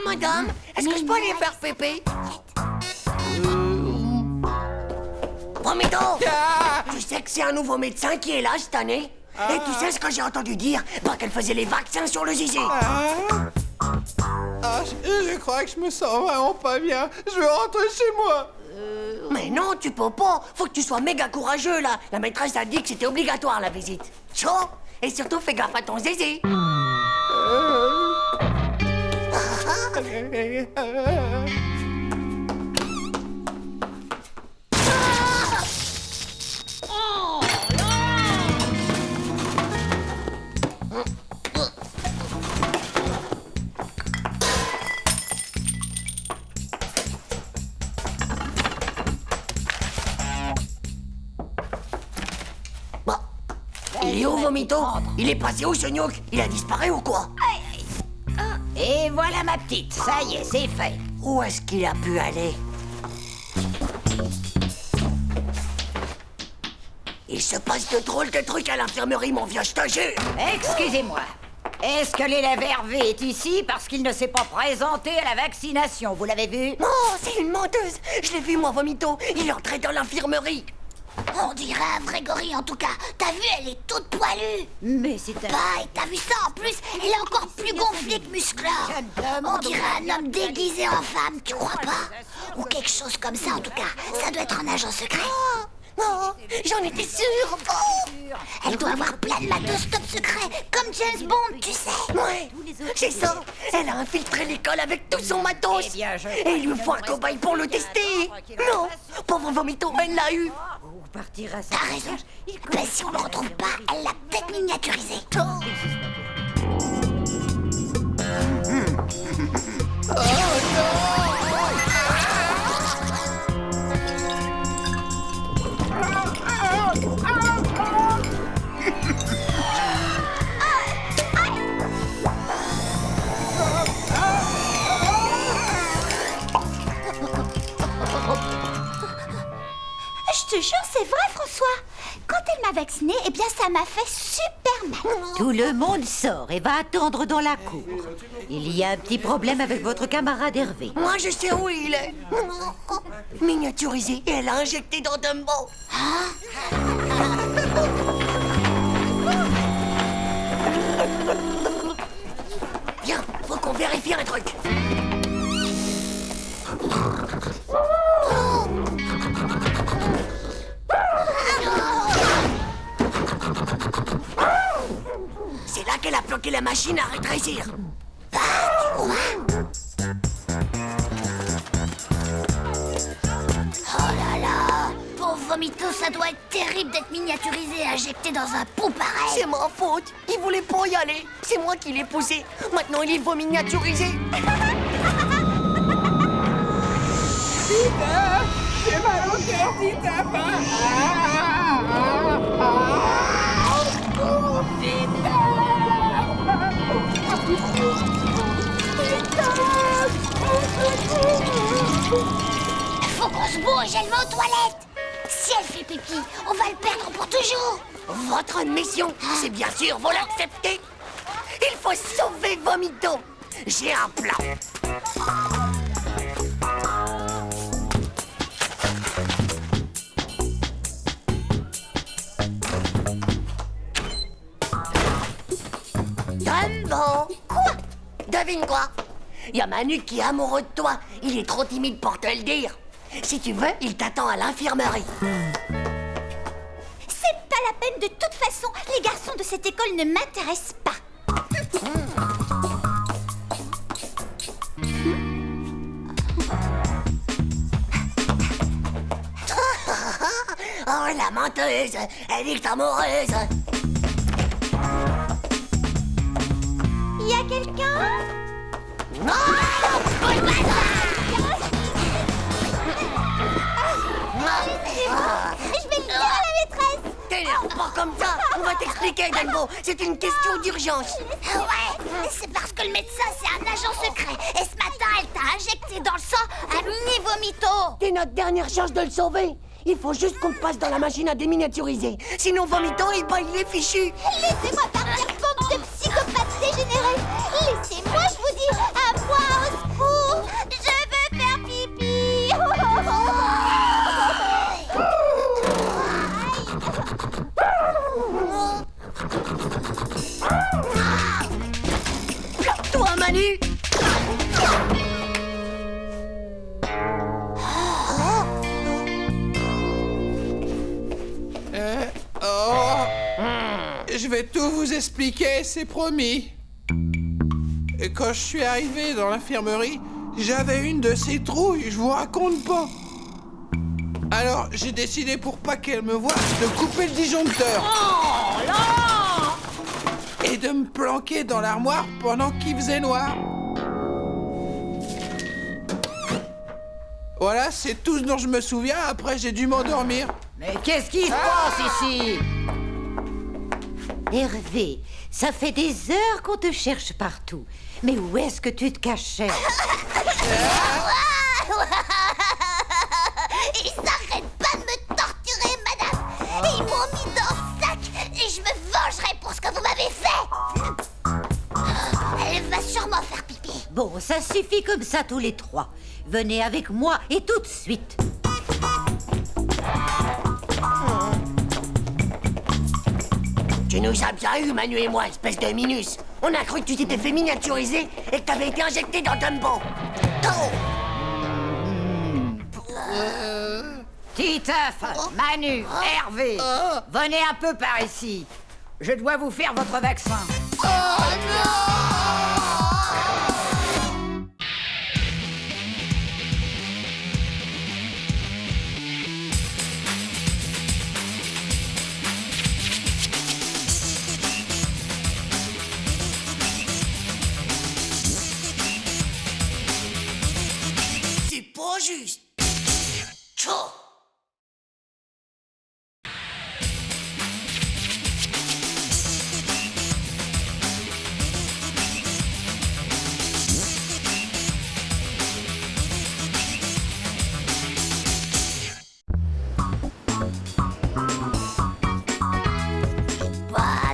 Madame, est-ce que je peux aller faire pépé? Vomito, tu sais que c'est un nouveau médecin qui est là cette année? Et tu sais ce que j'ai entendu dire? Bah qu'elle faisait les vaccins sur le zizi. Ah, je crois que je me sens vraiment pas bien. Je veux rentrer chez moi. Mais non, tu peux pas. Faut que tu sois méga courageux, là. La maîtresse a dit que c'était obligatoire, la visite. Chaud. Et surtout, fais gaffe à ton zizi. Bah, il est où, Vomito? Il est passé où, ce Gnouk? Il a disparu ou quoi? Et voilà ma petite, ça y est, c'est fait. Où est-ce qu'il a pu aller? Il se passe de drôles de trucs à l'infirmerie, mon vieux, je te jure. Excusez-moi. Est-ce que l'élève Hervé est ici parce qu'il ne s'est pas présenté à la vaccination? Vous l'avez vu? Non, c'est une menteuse. Je l'ai vu, moi, Vomito. Il est entré dans l'infirmerie. On dirait un vrai gorille en tout cas. T'as vu, elle est toute poilue. Mais c'est un... Bah, et t'as vu ça en plus? Elle est encore plus gonflée que musclore. On dirait un homme déguisé en femme, tu crois pas? Ou quelque chose comme ça en tout cas. Ça doit être un agent secret. Non, j'en étais sûre. Oh. Elle doit avoir plein de matos top secret, comme James Bond, tu sais. Ouais, c'est ça. Elle a infiltré l'école avec tout son matos. Eh bien, je- Et il lui faut un cobaye pour le tester. Non, pauvre Vomito, elle l'a eu. Vous partira sans T'as raison. Mais si on le retrouve pas, elle l'a peut-être miniaturisé. Je te jure, c'est vrai, François. Quand elle m'a vaccinée, eh bien, ça m'a fait super mal. Tout le monde sort et va attendre dans la cour. Il y a un petit problème avec votre camarade Hervé. Moi, je sais où il est. Miniaturisé et elle a injecté dans Dumbo. Viens, faut qu'on vérifie un truc. C'est là qu'elle a bloqué la machine à rétrécir. Oh là là! Pauvre Vomito, ça doit être terrible d'être miniaturisé et injecté dans un pot pareil. C'est ma faute. Il voulait pas y aller. C'est moi qui l'ai poussé. Maintenant, il faut miniaturiser. J'ai mal au cœur, Titeuf. Faut qu'on se bouge, elle va aux toilettes. Si elle fait pipi, on va le perdre pour toujours. Votre mission, c'est bien sûr, vous l'acceptez. Il faut sauver Vomito. J'ai un plan. Dumbo. Quoi? Devine quoi? Y a Manu qui est amoureux de toi. Il est trop timide pour te le dire. Si tu veux, il t'attend à l'infirmerie. C'est pas la peine, de toute façon, les garçons de cette école ne m'intéressent pas. Oh, la menteuse. Elle est amoureuse. Y a quelqu'un? Non! Bouge pas, ça! Je vais le dire à la maîtresse. T'énerve pas comme ça. On va t'expliquer, Dumbo. C'est une question d'urgence. Ouais, c'est parce que le médecin, c'est un agent secret. Et ce matin, elle t'a injecté dans le sang un mini Vomito. C'est notre dernière chance de le sauver. Il faut juste qu'on passe dans la machine à déminiaturiser. Sinon, Vomito, il est fichu. Laissez-moi partir, bande de psychopathes dégénérés. Laissez-moi, je vous dis, à moi au secours. Je veux faire pipi. Bloque-toi, Manu. Je vais tout vous expliquer, c'est promis. Et quand je suis arrivé dans l'infirmerie, j'avais une de ces trouilles, je vous raconte pas. Alors, j'ai décidé pour pas qu'elle me voie de couper le disjoncteur. Oh là! Et de me planquer dans l'armoire pendant qu'il faisait noir. Voilà, c'est tout ce dont je me souviens. Après, j'ai dû m'endormir. Mais qu'est-ce qui se passe ici? Hervé, ça fait des heures qu'on te cherche partout. Mais où est-ce que tu te cachais? Ils s'arrêtent pas de me torturer, madame. Et ils m'ont mis dans le sac. Et je me vengerai pour ce que vous m'avez fait. Elle va sûrement faire pipi. Bon, ça suffit comme ça tous les trois. Venez avec moi et tout de suite. Tu nous as bien eu, Manu et moi, espèce de minus. On a cru que tu t'étais fait miniaturiser et que t'avais été injecté dans Dumbo. Oh! Titeuf, Manu, Hervé, venez un peu par ici. Je dois vous faire votre vaccin. C'est pas juste. Tchou!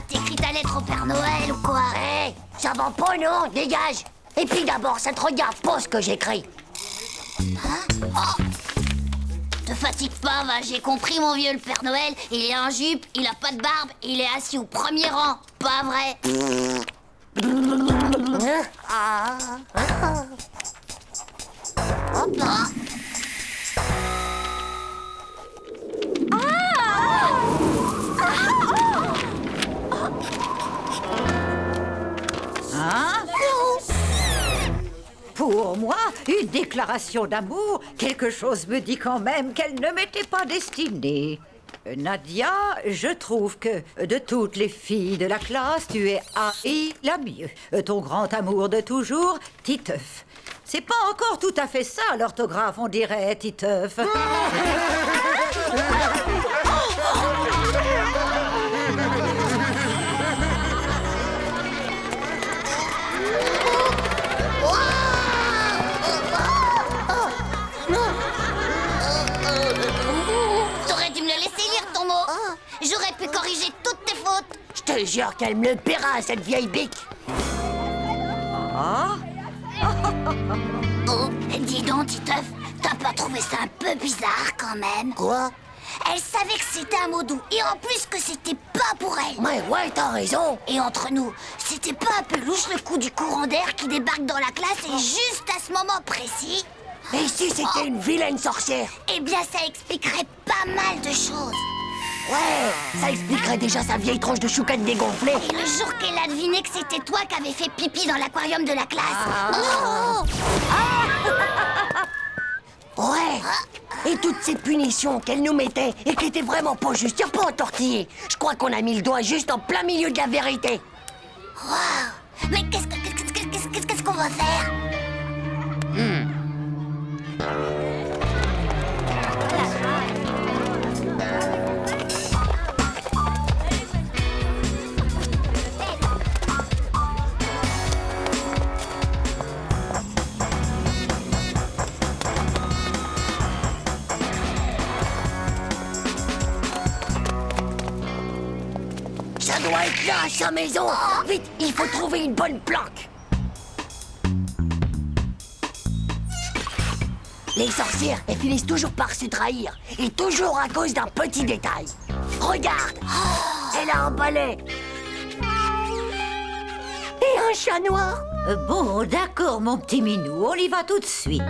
T'écris ta lettre au Père Noël ou quoi? Hé, ça va pas, non? Dégage! Et puis d'abord, ça te regarde pas ce que j'écris. Te fatigue pas, va, j'ai compris, mon vieux, le Père Noël. Il est en jupe, il a pas de barbe, il est assis au premier rang. Pas vrai? Hop là. Hein? Pour moi, une déclaration d'amour, quelque chose me dit quand même qu'elle ne m'était pas destinée. Nadia, je trouve que de toutes les filles de la classe, tu es la mieux. Ton grand amour de toujours, Titeuf. C'est pas encore tout à fait ça, l'orthographe, on dirait, Titeuf. T'aurais dû me le laisser lire ton mot. J'aurais pu corriger toutes tes fautes. Je te jure qu'elle me le paiera, cette vieille bique. Oh, dis donc, Titeuf, t'as pas trouvé ça un peu bizarre quand même? Quoi? Elle savait que c'était un mot doux, et en plus que c'était pas pour elle. Ouais, t'as raison. Et entre nous, c'était pas un peu louche le coup du courant d'air qui débarque dans la classe et juste à ce moment précis? Et si c'était une vilaine sorcière? Eh bien, ça expliquerait pas mal de choses. Ouais, ça expliquerait déjà sa vieille tronche de choucane dégonflée. Et le jour qu'elle a deviné que c'était toi qui avais fait pipi dans l'aquarium de la classe. Oh Ouais. Et toutes ces punitions qu'elle nous mettait et qui étaient vraiment pas justes, y'a pas entortillé. Je crois qu'on a mis le doigt juste en plein milieu de la vérité. Wow. Mais qu'est-ce qu'on va faire? Ça doit être là, sa maison. Vite, il faut trouver une bonne planque. Les sorcières, elles finissent toujours par se trahir. Et toujours à cause d'un petit détail. Regarde, elle a un balai. Et un chat noir. Bon, d'accord, mon petit minou, on y va tout de suite.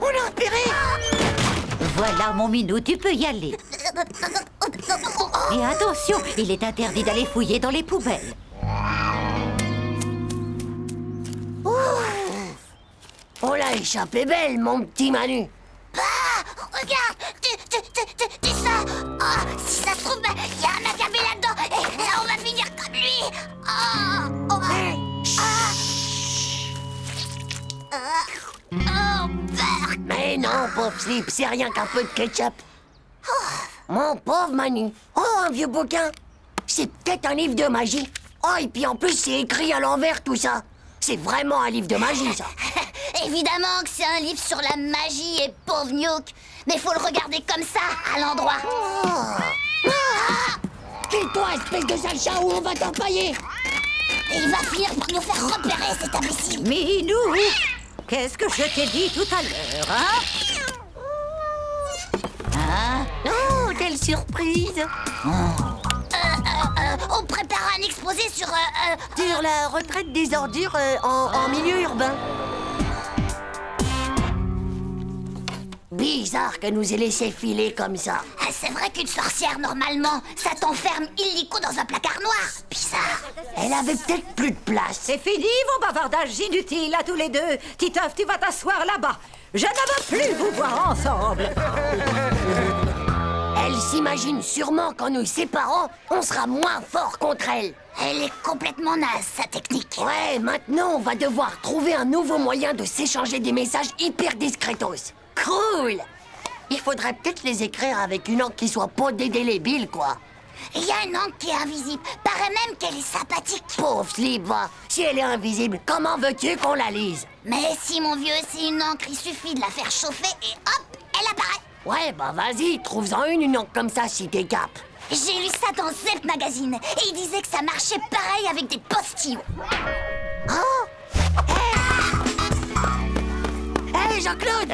On a repéré. Voilà, mon minou, tu peux y aller. Oh, Et attention, il est interdit d'aller fouiller dans les poubelles. On l'a échappé belle, mon petit Manu. Ah, regarde, tu ça. Ah, si ça se trouve, il y a un acabé là-dedans et on va finir comme lui. Ah, oh, Berk. Mais non, pauvre Slip, c'est rien qu'un peu de ketchup. Mon pauvre Manu. Oh, un vieux bouquin. C'est peut-être un livre de magie. Oh, et puis en plus, c'est écrit à l'envers, tout ça. C'est vraiment un livre de magie, ça. Évidemment que c'est un livre sur la magie et pauvre Nook. Mais faut le regarder comme ça, à l'endroit. Tais-toi, espèce de sale chat, ou on va t'empailler. Et il va finir par nous faire repérer cet imbécile. Minou, qu'est-ce que je t'ai dit tout à l'heure, hein? Oh, quelle surprise. On prépare un exposé sur... Sur la retraite des ordures en milieu urbain. Bizarre que nous ait laissé filer comme ça. Ah, c'est vrai qu'une sorcière, normalement, ça t'enferme illico dans un placard noir. Bizarre. Elle avait peut-être plus de place. C'est fini vos bavardages inutiles à tous les deux. Titeuf, tu vas t'asseoir là-bas. Je ne veux plus vous voir ensemble. Elle s'imagine sûrement qu'en nous séparant, on sera moins fort contre elle. Elle est complètement naze, sa technique. Ouais, maintenant on va devoir trouver un nouveau moyen de s'échanger des messages hyper discretos. Cool. Il faudrait peut-être les écrire avec une encre qui soit pas dédélébile, quoi. Il y a une encre qui est invisible. Paraît même qu'elle est sympathique. Pauvre Slip, va. Si elle est invisible, comment veux-tu qu'on la lise? Mais si, mon vieux, c'est une encre, il suffit de la faire chauffer et hop, elle apparaît. Ouais, bah vas-y, trouve-en une encre comme ça si t'es cap. J'ai lu ça dans Zep Magazine et il disait que ça marchait pareil avec des postillons. Oh! Hé, Jean-Claude!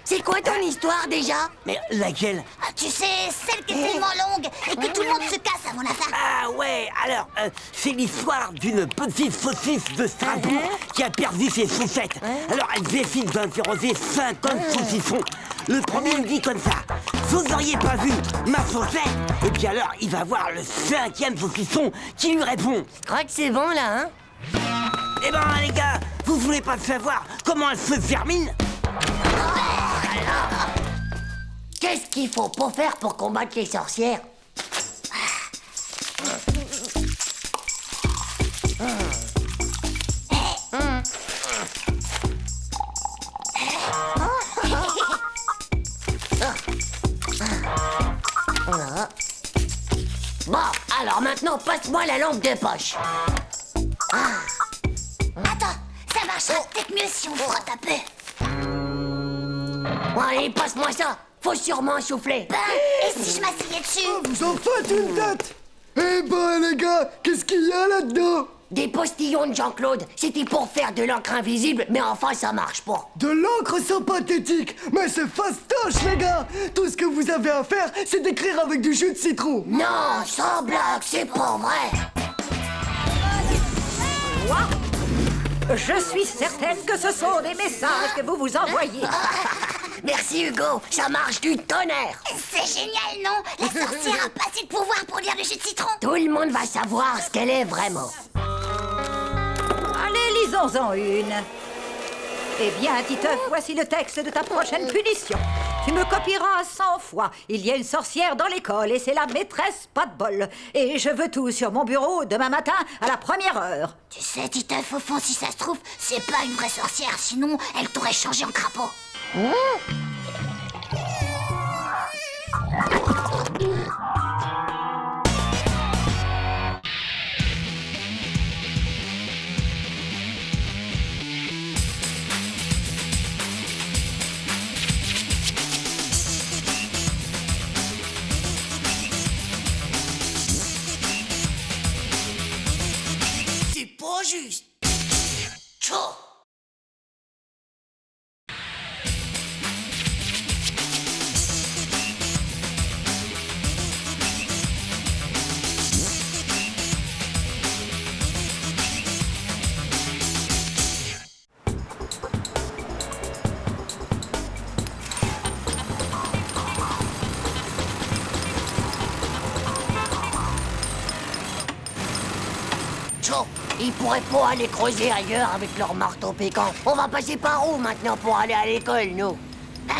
C'est quoi ton histoire déjà? Mais laquelle? Ah, tu sais, celle qui est tellement longue et que tout le monde se casse avant la fin. Ah ouais, alors, c'est l'histoire d'une petite saucisse de Strasbourg qui a perdu ses chaussettes. Alors elle décide d'interroger 50 saucissons. Le premier il dit comme ça: vous n'auriez pas vu ma chaussette? Et puis alors, il va voir le 5e saucisson qui lui répond: Je crois que c'est bon là, hein? eh ben les gars, vous voulez pas savoir comment elle se termine? Qu'est-ce qu'il faut pas faire pour combattre les sorcières? Bon, alors maintenant, passe-moi la lampe de poche. Attends, ça marchera peut-être mieux si on frotte un peu. Allez, passe-moi ça. Faut sûrement souffler. Ben, et si je m'asseyais dessus? Vous en faites une tête. Eh ben les gars, qu'est-ce qu'il y a là-dedans? Des postillons de Jean-Claude. C'était pour faire de l'encre invisible, mais enfin ça marche pas. De l'encre sympathétique. Mais c'est fastoche les gars. Tout ce que vous avez à faire, c'est d'écrire avec du jus de citron. Non, sans blague, c'est pas vrai. Je suis certaine que ce sont des messages que vous vous envoyez. Merci Hugo, ça marche du tonnerre. C'est génial, non? La sorcière a pas assez de pouvoir pour lire le jus de citron. Tout le monde va savoir ce qu'elle est vraiment. Allez, lisons-en une. Eh bien, Titeuf, voici le texte de ta prochaine punition. Tu me copieras 100 fois. Il y a une sorcière dans l'école et c'est la maîtresse pas de bol. Et je veux tout sur mon bureau demain matin à la 1re heure. Tu sais, Titeuf, au fond, si ça se trouve, c'est pas une vraie sorcière, sinon elle t'aurait changé en crapaud. C'est pas juste. Tchou. chaud. Ils pourraient pas aller creuser ailleurs avec leur marteau piquant. On va passer par où maintenant pour aller à l'école, nous?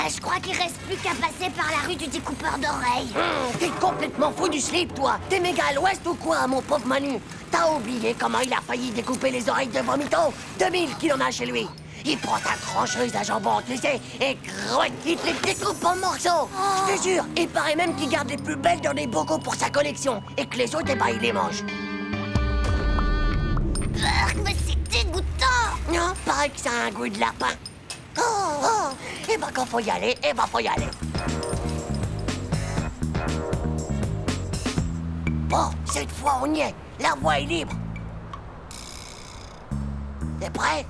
Je crois qu'il reste plus qu'à passer par la rue du découpeur d'oreilles. T'es complètement fou du slip, toi. T'es méga à l'ouest ou quoi, mon pauvre Manu? T'as oublié comment il a failli découper les oreilles de Vomito? 2000 qu'il en a chez lui. Il prend ta trancheuse à jambon, tu sais, et croc, il te les découpe en morceaux. Je te jure, il paraît même qu'il garde les plus belles dans des bocaux pour sa collection, et que les autres, eh ben, il les mange. Mais c'est dégoûtant. Non, paraît que ça a un goût de lapin. Et ben quand faut y aller, faut y aller. Bon, cette fois on y est. La voie est libre. T'es prêt?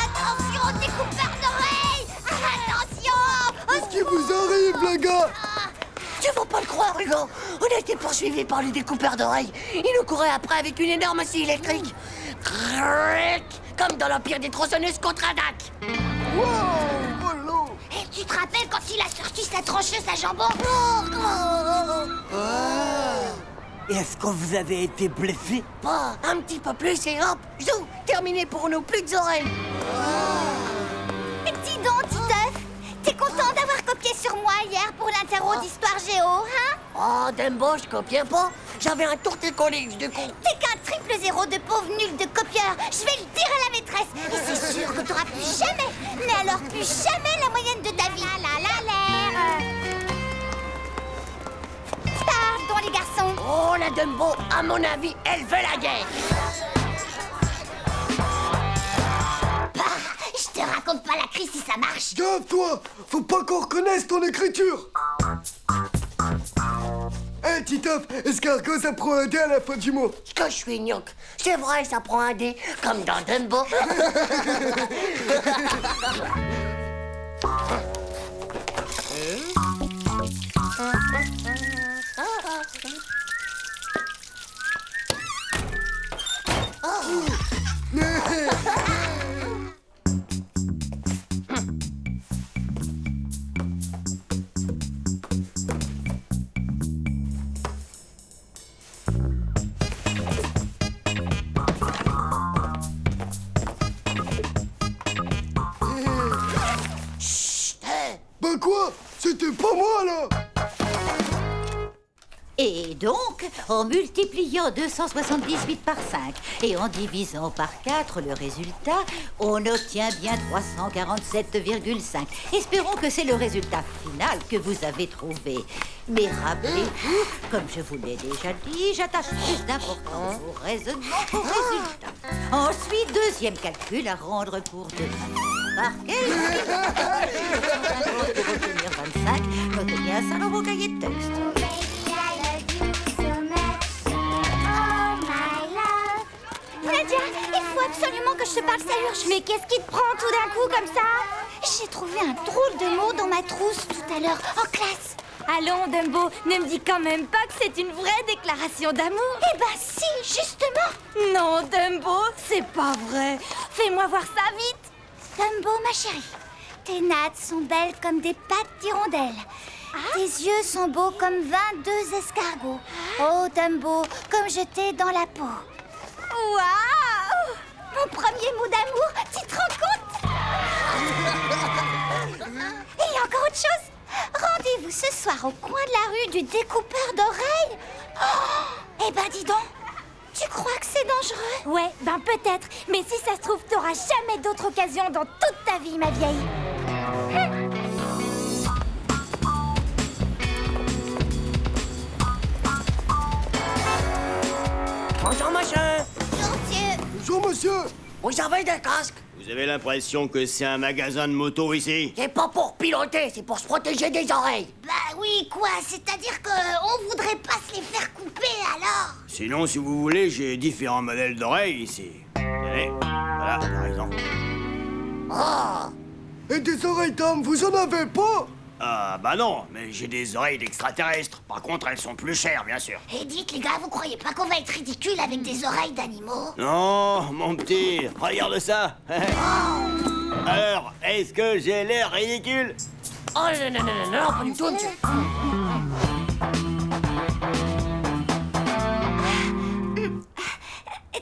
Attention au découpeur d'oreilles. Attention. Qu'est-ce qui vous arrive, les gars? Tu vas pas le croire, Hugo. On a été poursuivis par les découpeurs d'oreilles. Ils nous couraient après avec une énorme scie électrique. Cric, comme dans l'Empire des tronçonneuses contre-attaque. Wow, oh là. Et tu te rappelles quand il a sorti sa trancheuse à jambon? Est-ce que vous avez été blessé? Pas un petit peu plus et hop, zou, terminé pour nous, plus d'oreilles. Dis donc, Titeuf, t'es content d'avoir copié sur moi hier pour l'interro d'histoire géo, hein? Oh, Dumbo, je copiais pas. J'avais un tourté-collé, du coup. T'es qu'un triple zéro de pauvre nul de copieur. Je vais le dire à la maîtresse. Et c'est sûr que t'auras plus jamais, mais alors plus jamais la moyenne de ta vie. Pardon les garçons. Oh, la Dumbo, à mon avis, elle veut la guerre. Je te raconte pas la crise si ça marche. Gaffe-toi, faut pas qu'on reconnaisse ton écriture. Hé, Titeuf, escargot, ça prend un dé à la fin du mot. Que je suis gnoc. C'est vrai, ça prend un dé, comme dans Dumbo. Bah quoi? C'était pas moi, là. Et donc, en multipliant 278 par 5 et en divisant par 4 le résultat, on obtient bien 347,5. Espérons que c'est le résultat final que vous avez trouvé. Mais rappelez-vous, comme je vous l'ai déjà dit, j'attache plus d'importance au raisonnement qu'au résultat. Ensuite, deuxième calcul à rendre pour demain. Par quel pour obtenir 25, notez bien ça dans vos cahiers de texte. Nadia, il faut absolument que je te parle, ça urge. Mais qu'est-ce qui te prend tout d'un coup comme ça? J'ai trouvé un drôle de mot dans ma trousse tout à l'heure, en classe. Allons, Dumbo, ne me dis quand même pas que c'est une vraie déclaration d'amour. Eh ben si, justement. Non, Dumbo, c'est pas vrai. Fais-moi voir ça vite. Dumbo, ma chérie, tes nattes sont belles comme des pattes d'hirondelle. Tes yeux sont beaux comme 22 escargots. Oh, Dumbo, comme je t'ai dans la peau. Waouh! Mon premier mot d'amour, tu te rends compte? Et il y a encore autre chose. Rendez-vous ce soir au coin de la rue du découpeur d'oreilles. Oh, eh ben dis donc, tu crois que c'est dangereux? Ouais, ben peut-être. Mais si ça se trouve, t'auras jamais d'autre occasion dans toute ta vie, ma vieille. Bonjour, monsieur. Bonjour, monsieur. Vous avez des casques? Vous avez l'impression que c'est un magasin de moto ici? C'est pas pour piloter, c'est pour se protéger des oreilles. Bah oui, quoi, c'est-à-dire qu'on voudrait pas se les faire couper alors? Sinon, si vous voulez, j'ai différents modèles d'oreilles ici. Tenez, voilà, par exemple. Oh, Et des oreilles d'homme, vous en avez pas? Ah, bah non, mais j'ai des oreilles d'extraterrestres. Par contre, elles sont plus chères, bien sûr. Et dites les gars, vous croyez pas qu'on va être ridicule avec des oreilles d'animaux? Non, mon petit, regarde ça. Alors, est-ce que j'ai l'air ridicule? Oh non, non, non, non, non, pas du tout, monsieur.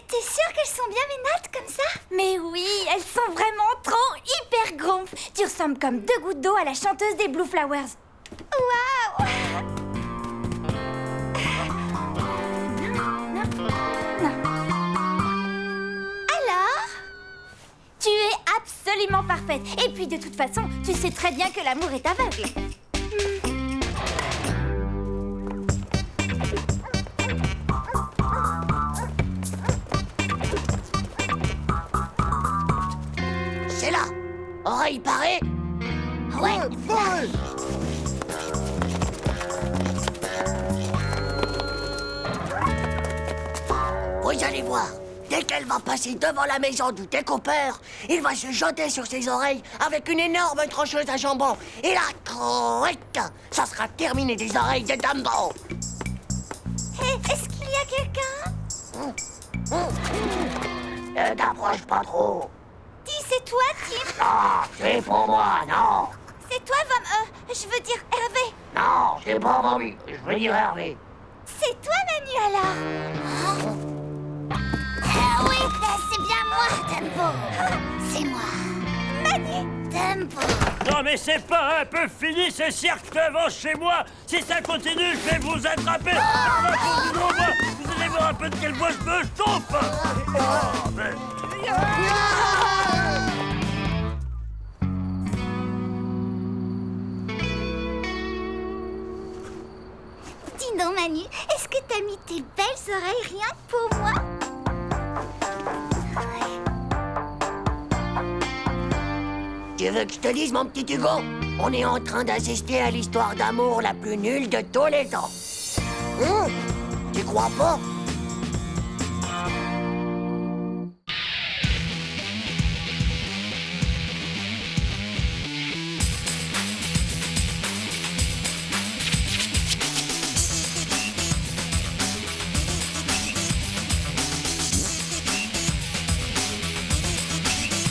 T'es sûre qu'elles sont bien mes nattes comme ça? Mais oui, elles sont vraiment trop hyper gonfles. Tu ressembles comme 2 gouttes d'eau à la chanteuse des Blue Flowers. Waouh! Alors? Tu es absolument parfaite. Et puis de toute façon, tu sais très bien que l'amour est aveugle. C'est là. Oreille parée. Ouais. Vous allez voir. Dès qu'elle va passer devant la maison du découpeur, il va se jeter sur ses oreilles avec une énorme trancheuse à jambon. Et là, croic, ça sera terminé des oreilles de Dumbo. Hé, est-ce qu'il y a quelqu'un? Ne t'approche pas trop. Dis, c'est toi, Tim? Non, c'est pour moi, non. C'est toi, Vom... je veux dire Hervé. Non, c'est pas pour lui. Je veux dire Hervé. C'est toi, Manu, alors? Oui, c'est bien moi, Dumbo. C'est moi. Manu! Dumbo. Non mais c'est pas un peu fini ce cirque devant chez moi. Si ça continue, je vais vous attraper. Vous allez voir un peu de quel bois je me chauffe. Dis donc, Manu, est-ce que t'as mis tes belles oreilles rien que pour moi? Tu veux que je te dise, mon petit Hugo? On est en train d'assister à l'histoire d'amour la plus nulle de tous les temps. Tu crois pas?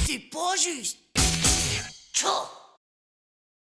C'est pas juste. Tchou!